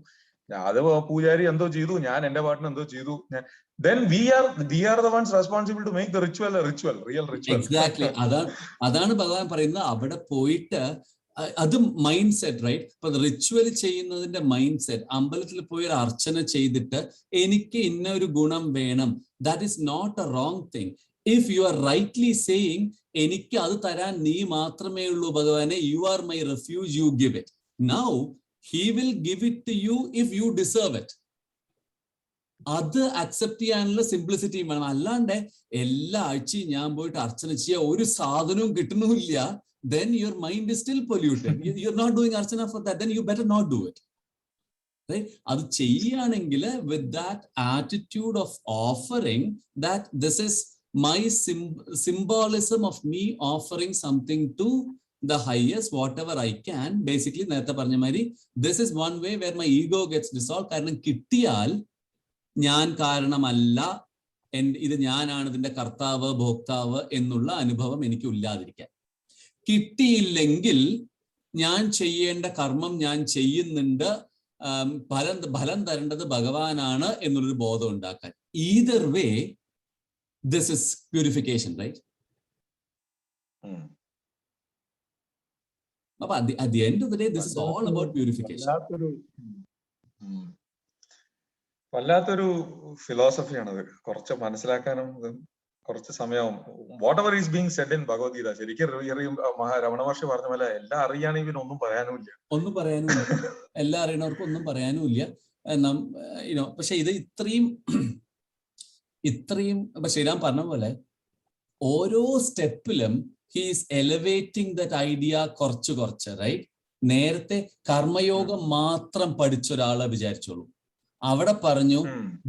അത് പൂജാരി എന്തോ ചെയ്തു, ഞാൻ എന്റെ പാട്ടിന് എന്തോ ചെയ്തു, then we are the ones responsible to make the ritual a ritual, real ritual. Exactly. അതാണ് ഭഗവാൻ പറയുന്നത്. അവിടെ പോയിട്ട് അത് മൈൻഡ് സെറ്റ്, റൈറ്റ്? ഇപ്പൊ റിച്വൽ ചെയ്യുന്നതിന്റെ മൈൻഡ് സെറ്റ്, അമ്പലത്തിൽ പോയി ഒരു അർച്ചന ചെയ്തിട്ട് എനിക്ക് ഇന്ന ഒരു ഗുണം വേണം, that is not a wrong thing. If you are rightly saying എനിക്ക് അത് തരാൻ നീ മാത്രമേ ഉള്ളൂ ഭഗവാനെ, you are my refuge, you give it. Now he will give it to you if you deserve it. അത് അക്സെപ്റ്റ് ചെയ്യാനുള്ള സിംപ്ലിസിറ്റി വേണം. അല്ലാണ്ട് എല്ലാ ആഴ്ചയും ഞാൻ പോയിട്ട് അർച്ചന ചെയ്യാൻ ഒരു സാധനവും കിട്ടുന്നില്ല, then your mind is still polluted. You're not doing archana for that, then you better not do it, right? അത് ചെയ്യുകയാണെങ്കിൽ with that attitude of offering, that this is my symbolism of me offering something to the highest, whatever I can. Basically നേരത്തെ പറഞ്ഞ മാതിരി this is one way where my ego gets dissolved. കാരണം കിട്ടിയാൽ ഞാൻ കാരണമല്ല, ഇത് ഞാനാണ് ഇതിന്റെ കർത്താവ് ഭോക്താവ് എന്നുള്ള അനുഭവം എനിക്ക് ഇല്ലാതിരിക്കാൻ. കിട്ടിയില്ലെങ്കിൽ ഞാൻ ചെയ്യേണ്ട കർമ്മം ഞാൻ ചെയ്യുന്നുണ്ട്, ഫലം തരേണ്ടത് ഭഗവാനാണ് എന്നുള്ളൊരു ബോധം ഉണ്ടാക്കാൻ. either way this is purification, right? At the end of the day, this is all about purification. വല്ലാത്തൊരു ഫിലോസഫിയാണത്. കുറച്ച് മനസ്സിലാക്കാനും കുറച്ച് സമയവും. What ever is being Z in Bhagavad Gita, ശരിക്കും രമണ മഹർഷി പറഞ്ഞ പോലെ എല്ലാം അറിയാണെങ്കിൽ പിന്നെ ഒന്നും പറയാനുമില്ല. എല്ലാം അറിയണവർക്ക് ഒന്നും പറയാനുമില്ല. പക്ഷെ ഇത് ഇത്രയും ശ്രീരാം പറഞ്ഞ പോലെ ഓരോ സ്റ്റെപ്പിലും he is elevating that idea കുറച്ച്, റൈറ്റ്? നേരത്തെ കർമ്മയോഗം മാത്രം പഠിച്ച ഒരാളെ വിചാരിച്ചോളൂ, അവിടെ പറഞ്ഞു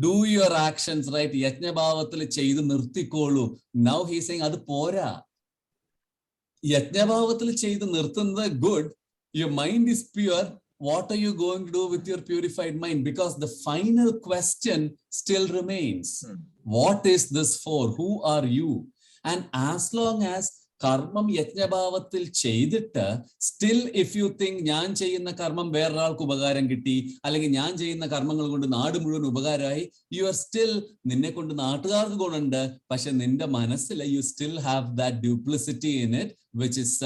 ഡു യുവർ ആക്ഷൻസ്, റൈറ്റ്? യജ്ഞഭാവത്തിൽ ചെയ്ത് നിർത്തിക്കോളൂ. നൗ ഹി സെയിങ് അത് പോരാ, യജ്ഞഭാവത്തിൽ ചെയ്ത് നിർത്തുന്നത് good, your mind is pure. What are you going to do with your purified mind? Because the final question still remains. What is this for? Who are you? And as long as കർമ്മം യജ്ഞഭാവത്തിൽ ചെയ്തിട്ട് still if you think ഞാൻ ചെയ്യുന്ന കർമ്മം വേറൊരാൾക്ക് ഉപകാരം കിട്ടി, അല്ലെങ്കിൽ ഞാൻ ചെയ്യുന്ന കർമ്മങ്ങൾ കൊണ്ട് നാട് മുഴുവൻ ഉപകാരമായി, യു ആർ സ്റ്റിൽ, നിന്നെ കൊണ്ട് നാട്ടുകാർക്ക് ഗുണമുണ്ട്, പക്ഷെ നിന്റെ മനസ്സിൽ you still have that duplicity in it, which is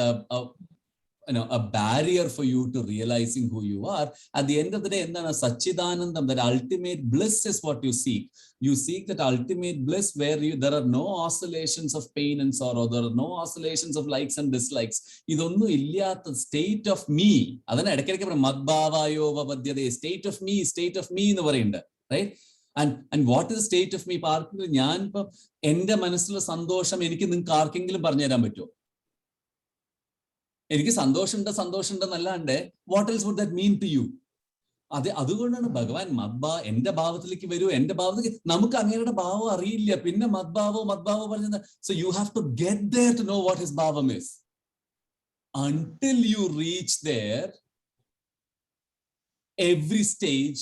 a barrier for you to realizing who you are. At the end of the day, endana Sachidanandam, that ultimate bliss is what you seek. You seek that ultimate bliss where there are no oscillations of pain and sorrow, there are no oscillations of likes and dislikes. Idonnu illiyatha state of me, adana edakkedakku madbhavayo vapadyade, state of me ennu parayunda, right? And what is the state of me? Parkil njan ipo ende manassile sandosham enikku ningalku aarkengilum പറഞ്ഞു തരാൻ പറ്റുമോ? എനിക്ക് സന്തോഷമുണ്ട് എന്നല്ലാണ്ട് what else would that mean to you? അതുകൊണ്ടാണ് ഭഗവാൻ എന്റെ ഭാവത്തിലേക്ക് വരൂ, എന്റെ ഭാവത്തിലേക്ക്. നമുക്ക് അങ്ങയുടെ ഭാവം അറിയില്ല, പിന്നെ മദ്ഭാവോ പറഞ്ഞത്. So you have to get there to know what his bhavam is. Until you reach there, every stage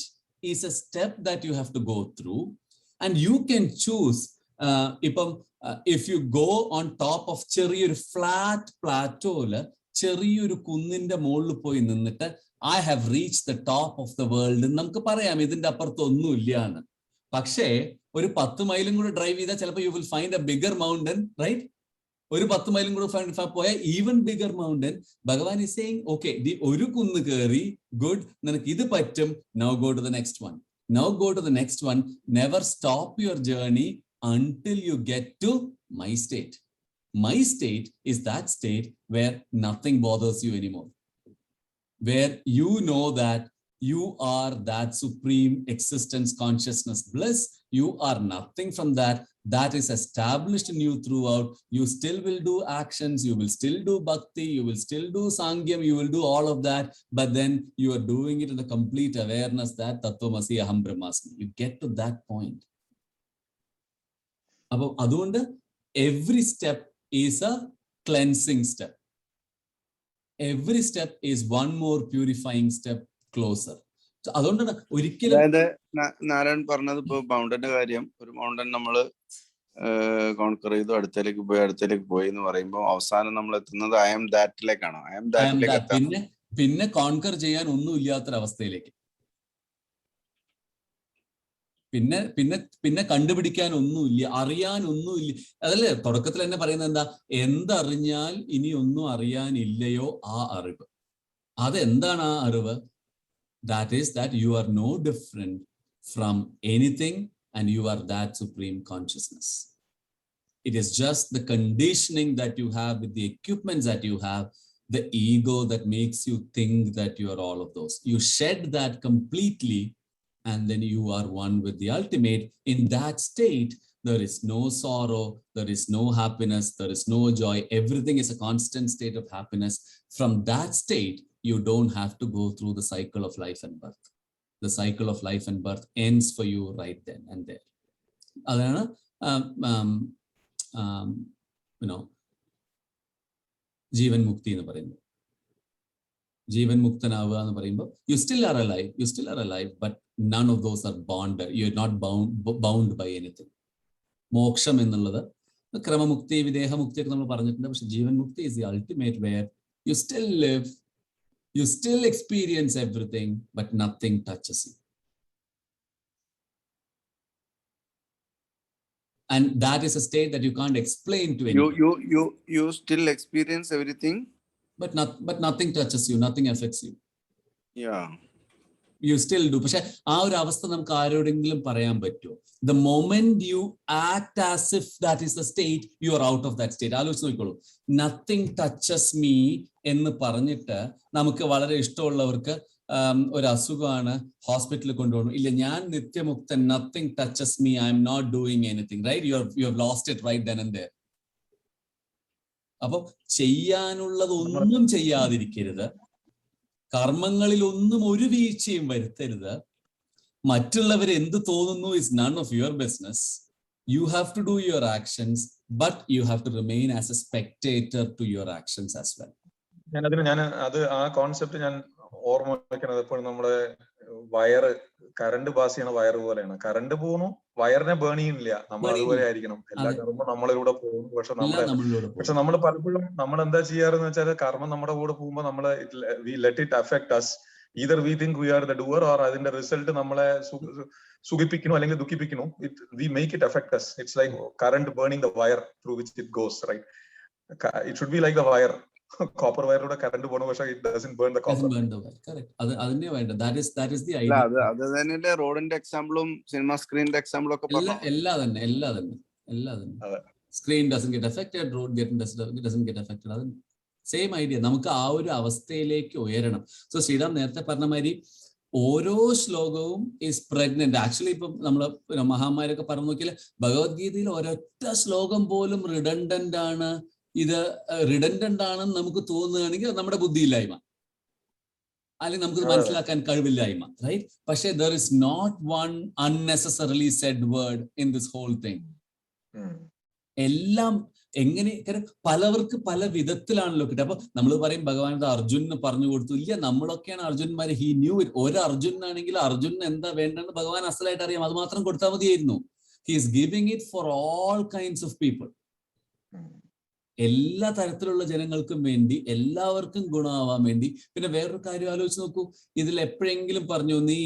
is a step that you have to go through, and you can choose. If you go on top of ചെറിയൊരു flat plateau, ചെറിയൊരു കുന്നിന്റെ മുകളിൽ പോയി നിന്നിട്ട് I have reach the top of the world നമുക്ക് പറയാം, ഇതിന്റെ അപ്പുറത്ത് ഒന്നും ഇല്ല എന്ന്. പക്ഷേ ഒരു 10 മൈലും കൂടെ ഡ്രൈവ് ചെയ്താൽ ചിലപ്പോൾ you will find a bigger mountain, right? ഒരു 10 മൈലും കൂടെ പോയാൽ even bigger mountain. Bhagavan is saying okay, ഒരു കുന്ന് കയറി, ഗുഡ്, നിനക്ക് ഇത് പറ്റും, now go to the next one. Never stop your journey until you get to my state. My state is that state where nothing bothers you anymore, where you know that you are that supreme existence, consciousness, bliss. You are nothing from that. That is established in you throughout. You still will do actions, you will still do bhakti, you will still do sangyam, you will do all of that, but then you are doing it in the complete awareness that tattvamasi aham brahmasmi. You get to that point. അപ്പോൾ അതുകൊണ്ട് every step is a cleansing step. Every step is one more purifying step closer. അതുകൊണ്ടാണ് ഒരിക്കലും നാരായൺ പറഞ്ഞത് ഇപ്പൊ മൗണ്ടന്റെ കാര്യം. ഒരു mountain നമ്മള് conquer ചെയ്തു, അടുത്തേക്ക് പോയി എന്ന് പറയുമ്പോൾ അവസാനം നമ്മൾ എത്തുന്നത് ഐ ആം ദാറ്റിലേക്കാണോ? ഐ ആം I am ദാറ്റിലേക്ക് that. എത്താം. പിന്നെ കോൺകർ ചെയ്യാൻ ഒന്നും ഇല്ലാത്തൊരവസ്ഥയിലേക്ക്, പിന്നെ കണ്ടുപിടിക്കാൻ ഒന്നുമില്ല, അറിയാൻ ഒന്നുമില്ല. അതല്ലേ തുടക്കത്തിൽ തന്നെ പറയുന്നത്, എന്താ? എന്തറിഞ്ഞാൽ ഇനി ഒന്നും അറിയാനില്ലയോ ആ അറിവ്. അതെന്താണ് ആ അറിവ്? That is that you are no different from anything and you are that supreme consciousness. It is just the conditioning that you have with the equipments that you have, the ego that makes you think that you are all of those. You shed that completely and then you are one with the ultimate. In that state, there is no sorrow, there is no happiness, there is no joy. Everything is a constant state of happiness. From that state, you don't have to go through the cycle of life and birth. The cycle of life and birth ends for you right then and there. Adana, ജീവൻ മുക്തി എന്ന് പറയുന്നത്. ജീവൻ മുക്തനാവുക എന്ന് പറയുമ്പോൾ you still are alive, but none of those are bonded. You are not bound by anything. മോക്ഷം എന്നുള്ളത് ക്രമമുക്തി, വിദേഹമുക്തി ഒക്കെ നമ്മൾ പറഞ്ഞിട്ടുണ്ട്. പക്ഷെ ജീവൻ മുക്തി is the ultimate, where you still live, you still experience everything, but nothing touches you. And that is a state that you can't explain to anyone. You still experience everything, but nothing touches you, nothing affects you. Yeah. You still do. പക്ഷെ ആ ഒരു അവസ്ഥ നമുക്ക് ആരോടെങ്കിലും പറയാൻ പറ്റുമോ? The moment you act as if that is the state, you are out of that state. ആലോചിച്ച് നോക്കിക്കോളൂ. Nothing touches me എന്ന് പറഞ്ഞിട്ട് നമുക്ക് വളരെ ഇഷ്ടമുള്ളവർക്ക് ഒരു അസുഖമാണ്, ഹോസ്പിറ്റലിൽ കൊണ്ടുപോകണം. ഇല്ല, ഞാൻ നിത്യമുക്തൻ, nothing touches me, I am not doing anything, right? You have lost it right then and there. അപ്പൊ ചെയ്യാനുള്ളതൊന്നും ചെയ്യാതിരിക്കരുത്, കർമ്മങ്ങളിൽ ഒന്നും ഒരു വീഴ്ചയും വരുത്തരുത്. മറ്റുള്ളവർ എന്ത് തോന്നുന്നു is none of your business. You have to do your actions, but you have to remain as a spectator to your actions as well. ആ കോൺസെപ്റ്റ് ഞാൻ ഓർമ്മ വെക്കുന്നത് എപ്പോഴും നമ്മുടെ വയറ്, കറണ്ട് പാസ് ചെയ്യണ വയറ് പോലെയാണ്. കറണ്ട് പോകുന്നു, വയറിനെ ബേൺ ചെയ്യുന്നില്ല. നമ്മൾ അതുപോലെ ആയിരിക്കണം. എല്ലാ കർമ്മം നമ്മളിലൂടെ പോകുന്നു. പക്ഷെ നമ്മൾ പലപ്പോഴും നമ്മൾ എന്താ ചെയ്യാറെന്ന് വെച്ചാൽ, കർമ്മം നമ്മുടെ കൂടെ പോകുമ്പോൾ നമ്മള് we let it affect us. either we think we are the doer or അതിന്റെ റിസൾട്ട് നമ്മളെ സുഖിപ്പിക്കുന്നു അല്ലെങ്കിൽ ദുഃഖിപ്പിക്കുന്നു. We make it affect us. It's like current burning the wire through which it goes, right? It should be like the wire. Copper വയറിലൂടെ current പോകണം, പക്ഷേ it doesn't burn the copper. Correct. അതിനെ വേണ്ട. That is the idea. അത് തന്നെയല്ലേ റോഡിന്റെ എക്സാമ്പിളും cinema സ്ക്രീനിന്റെ എക്സാമ്പിളും ഒക്കെ പറഞ്ഞു. എല്ലാം തന്നെ. Screen doesn't get affected, road doesn't get affected. അത് സെയിം ഐഡിയ. നമുക്ക് ആ ഒരു അവസ്ഥയിലേക്ക് ഉയരണം. സോ ശ്രീറാം നേരത്തെ പറഞ്ഞ മാതിരി ഓരോ ശ്ലോകവും ഈസ് പ്രഗ്നന്റ്. ആക്ച്വലി ഇപ്പം നമ്മള് മഹാന്മാരൊക്കെ പറഞ്ഞു നോക്കിയാൽ ഭഗവത്ഗീതയിൽ ഒരൊറ്റ ശ്ലോകം പോലും റിഡൻഡന്റ് ആണ്. ഇത് റിഡൻഡന്റ് ആണെന്ന് നമുക്ക് തോന്നുകയാണെങ്കിൽ നമ്മുടെ ബുദ്ധിയില്ലായ്മ, അല്ലെങ്കിൽ നമുക്ക് മനസ്സിലാക്കാൻ കഴിവില്ലായ്മ, റൈറ്റ്? പക്ഷേ there is not one unnecessarily said word in this whole thing. എല്ലാം എങ്ങനെ, പലവർക്ക് പല വിധത്തിലാണല്ലോ കിട്ടുക. അപ്പൊ നമ്മൾ പറയും ഭഗവാൻ അർജുനന് പറഞ്ഞു കൊടുത്തു. ഇല്ല, നമ്മളൊക്കെയാണ് അർജുനന്മാര്. He knew it. ഒരു അർജുനാണെങ്കിൽ അർജുനന് എന്താ വേണ്ടെന്ന് ഭഗവാൻ അസലായിട്ട് അറിയാം. അത് മാത്രം കൊടുത്താൽ മതിയായിരുന്നു. He is giving it for all kinds of people. എല്ലാ തരത്തിലുള്ള ജനങ്ങൾക്കും വേണ്ടി, എല്ലാവർക്കും ഗുണമാവാൻ വേണ്ടി. പിന്നെ വേറൊരു കാര്യം ആലോചിച്ച് നോക്കൂ. ഇതിൽ എപ്പോഴെങ്കിലും പറഞ്ഞു നീ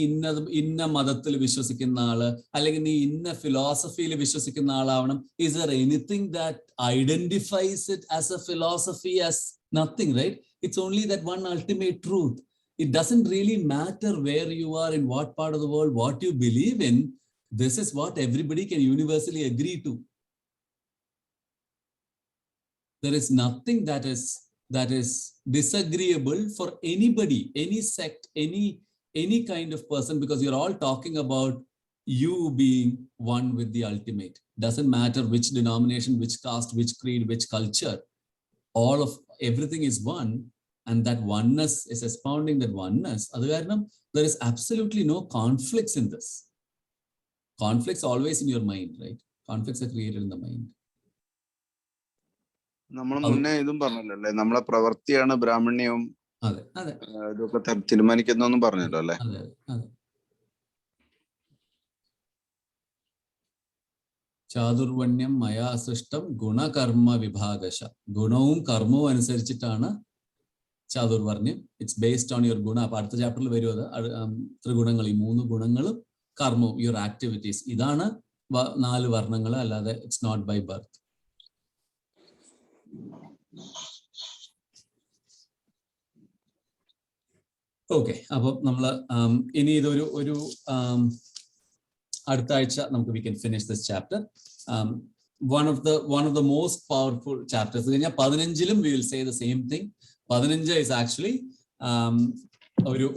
ഇന്ന മതത്തിൽ വിശ്വസിക്കുന്ന ആള്, അല്ലെങ്കിൽ നീ ഇന്ന ഫിലോസഫിയിൽ വിശ്വസിക്കുന്ന ആളാവണം? Is there anything that identifies it as a philosophy? As nothing, right? It's only that one ultimate truth. It doesn't really matter where you are, in what part of the world, what you believe in. This is what everybody can universally agree to. There is nothing that is disagreeable for anybody, any sect, any kind of person, because you're all talking about you being one with the ultimate. Doesn't matter which denomination, which caste, which creed, which culture. Everything is one, and that oneness is expounding that oneness. Adu karanam there is absolutely no conflicts in this. Conflicts always in your mind, right? Conflicts are created in the mind. നമ്മൾ മുന്നേ ഇതും പറഞ്ഞല്ലോ, നമ്മളെ പ്രവൃത്തിയാണ് ബ്രാഹ്മണ്യവും ഇതൊക്കെ തീരുമാനിക്കുന്നൊന്നും പറഞ്ഞല്ലോ അല്ലെ? ചാതുർവണ്യം മയാ സൃഷ്ടം ഗുണകർമ്മ വിഭാഗശ. ഗുണവും കർമ്മവും അനുസരിച്ചിട്ടാണ് ചാതുർവർണ്യം. ഇറ്റ്സ് ബേസ്ഡ് ഓൺ യുവർ ഗുണ. അപ്പൊ അടുത്ത ചാപ്റ്ററിൽ വരും അത്. ത്രിഗുണങ്ങൾ, ഈ 3 ഗുണങ്ങളും കർമ്മവും, യുവർ ആക്ടിവിറ്റീസ്, ഇതാണ് 4 വർണ്ണങ്ങൾ. അല്ലാതെ it's not by birth. Okay, അപ്പം നമ്മൾ ഇനി ഇതൊരു അടുത്ത ആഴ്ച നമുക്ക് we can finish this chapter. one of the most powerful chapters. കഴിഞ്ഞാൽ 15ലും we will say the same thing. 15 is actually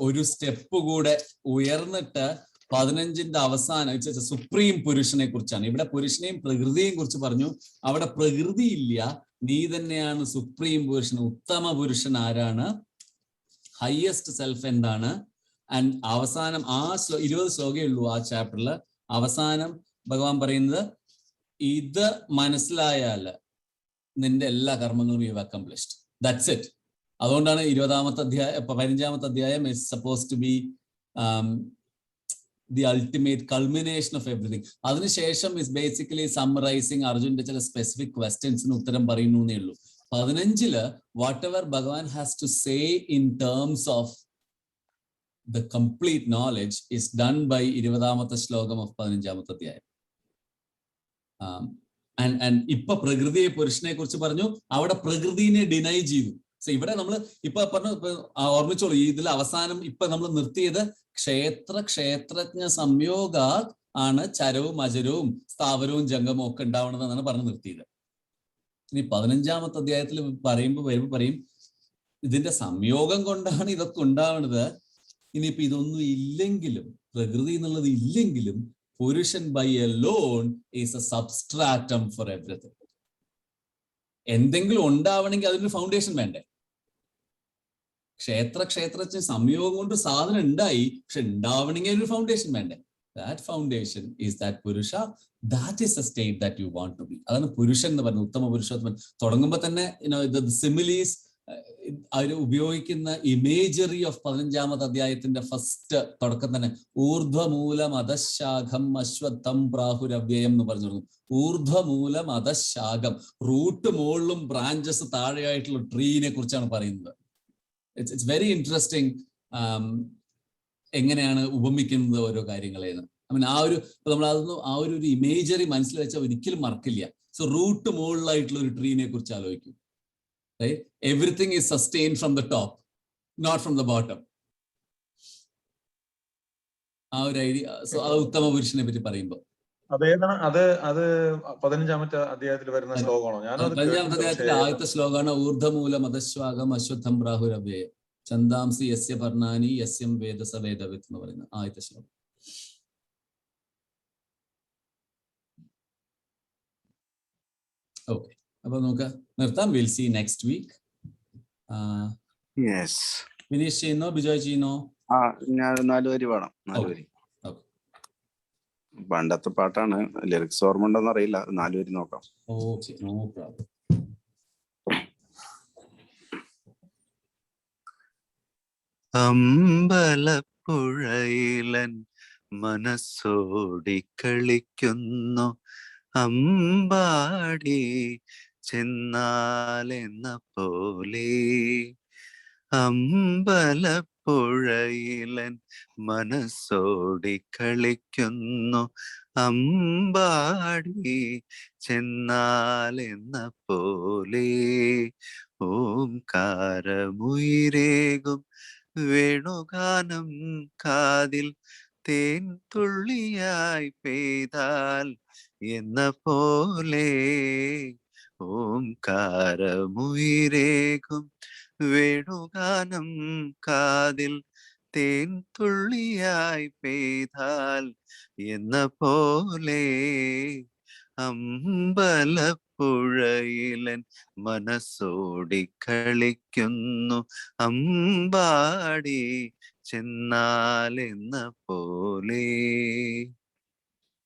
ഒരു സ്റ്റെപ്പ് കൂടെ ഉയർന്നിട്ട് 15ന്റെ അവസാനം സുപ്രീം പുരുഷനെ കുറിച്ചാണ്. ഇവിടെ പുരുഷനെയും പ്രകൃതിയെയും കുറിച്ച് പറഞ്ഞു. അവിടെ പ്രകൃതി ഇല്ല, നീ തന്നെയാണ് സുപ്രീം പുരുഷൻ. ഉത്തമ പുരുഷൻ ആരാണ്, ഹയസ്റ്റ് സെൽഫ് എന്താണ്. ആൻഡ് അവസാനം 20 ശ്ലോകമേ ഉള്ളൂ ആ ചാപ്റ്ററിൽ. അവസാനം ഭഗവാൻ പറയുന്നത്, ഇത് മനസ്സിലായാൽ നിന്റെ എല്ലാ കർമ്മങ്ങളും you have accomplished. That's it. അതുകൊണ്ടാണ് 15ാമത്തെ അധ്യായം is supposed to be the ultimate culmination of everything. അതിനുശേഷം is basically summarizing അർജുന്റെ ചില സ്പെസിഫിക് ക്വസ്റ്റ്യൻസിന് ഉത്തരം പറയുന്നു എന്നേ ഉള്ളൂ. 15ല് whatever Bhagavan has to say in terms of the complete knowledge is done by 20ാമത്തെ ശ്ലോകം of 15ാമത്തെ അധ്യായം. and ഇപ്പൊ പ്രകൃതിയെ പുരുഷനെ കുറിച്ച് പറഞ്ഞു. അവിടെ പ്രകൃതിനെ ഡിനൈ ചെയ്തു. സോ ഇവിടെ നമ്മൾ ഇപ്പൊ പറഞ്ഞു, ഓർമ്മിച്ചോളൂ, ഇതിൽ അവസാനം ഇപ്പൊ നമ്മൾ നിർത്തിയത് ക്ഷേത്രജ്ഞ സംയോഗ ആണ് ചരവും അചരവും സ്ഥാവരവും ജംഗമവും ഒക്കെ ഉണ്ടാവണമെന്നാണ് പറഞ്ഞു നിർത്തിയത്. ഇനി 15ാമത്തെ അധ്യായത്തിൽ വരുമ്പോ പറയും, ഇതിന്റെ സംയോഗം കൊണ്ടാണ് ഇതൊക്കെ ഉണ്ടാവുന്നത്. ഇനിയിപ്പോ ഇതൊന്നും ഇല്ലെങ്കിലും, പ്രകൃതി എന്നുള്ളത് ഇല്ലെങ്കിലും, പുരുഷൻ by alone is a substratum for everything. എന്തെങ്കിലും ഉണ്ടാവണമെങ്കിൽ അതിനൊരു ഫൗണ്ടേഷൻ വേണ്ടേ? ക്ഷേത്രജ്ഞ സംയോഗം കൊണ്ട് സാധനം ഉണ്ടായി, പക്ഷെ ഉണ്ടാവണമെങ്കിൽ ഒരു ഫൗണ്ടേഷൻ വേണ്ടേ? That foundation is that Purusha. That is the state that you want to be. അതാണ് പുരുഷൻ എന്ന് പറയുന്നത്, ഉത്തമ പുരുഷോത്തമൻ. തുടങ്ങുമ്പോ തന്നെ the similes അവര് ഉപയോഗിക്കുന്ന ഇമേജറി ഓഫ് 15ാമത്തെ അധ്യായത്തിന്റെ ഫസ്റ്റ് തുടക്കം തന്നെ ഊർധ്വമൂലം അധശാഖം അശ്വത്ഥം പ്രാഹുരവ്യയം എന്ന് പറഞ്ഞു തുടങ്ങും. ഊർധ്വമൂലം അധശാഖം, റൂട്ട് മുകളിലും ബ്രാഞ്ചസ് താഴെയായിട്ടുള്ള ട്രീനെ കുറിച്ചാണ് പറയുന്നത്. ഇറ്റ്സ് വെരി ഇൻട്രസ്റ്റിംഗ് എങ്ങനെയാണ് ഉപമിക്കുന്നത് ഓരോ കാര്യങ്ങളെന്ന്. നമ്മൾ അതൊന്നും ആ ഒരു ഇമേജറി മനസ്സിൽ വെച്ചാൽ ഒരിക്കലും മറക്കില്ല. സോ റൂട്ട് മുകളിലായിട്ടുള്ള ഒരു ട്രീനെ കുറിച്ച് ആലോചിക്കും. Right? Everything is sustained from the top, not from the bottom. ആ ഒരു ഐഡിയ. സോ അത് ഉത്തമ പുരുഷനെ പറ്റി പറയുമ്പോ അത് 15ാമത്തെ അധ്യായത്തിൽ വരുന്ന ശ്ലോകമാണോ? 15ാമത്തെ അധ്യായത്തിലെ ആദ്യത്തെ ശ്ലോകമാണ് ഊർധ്വമൂലം അധശ്വാകം അശ്വത്ഥം പ്രാഹുരവ്യയം ചന്ദാംസി യസ്യ പർണാനി യസ്യം വേദസ വേദവിത്ത് എന്ന് പറയുന്ന ആദ്യത്തെ ശ്ലോകം. ഓക്കെ, അപ്പൊ നമുക്ക് നിർത്താം. Will see next week. Finish ചെയ്യുന്നോ ബിജോയ് ചെയ്യുന്നോ? ഞാൻ 4 വരി വേണം. 4 വരി. പണ്ടത്തെ പാട്ടാണ്, ലിറിക്സ് ഓർമ്മ ഉണ്ടോന്ന് അറിയില്ല. 4 വരി നോക്കാം. Okay, no problem. അമ്പലപ്പുഴയിലൻ മനസ്സോടി കളിക്കുന്നു അമ്പാടി ചെന്നാലെന്ന പോലെ. അമ്പലപ്പുഴയിലൻ മനസ്സോടി കളിക്കുന്നു അമ്പാടി ചെന്നാലെന്ന പോലെ. ഓംകാരമുയിരേകും വേണുഗാനം കാതിൽ തേൻ തുള്ളിയായി പെയ്താൽ എന്ന പോലെ. ഓംകാരമുയിരേകും വേണുഗാനം കാതിൽ തേൻ തുള്ളിയായി പെയ്താൽ എന്ന പോലെ. അമ്പലപ്പുഴയിലൻ മനസ്സോടി കളിക്കുന്നു അമ്പാടി ചെന്നാലെന്ന പോലെ.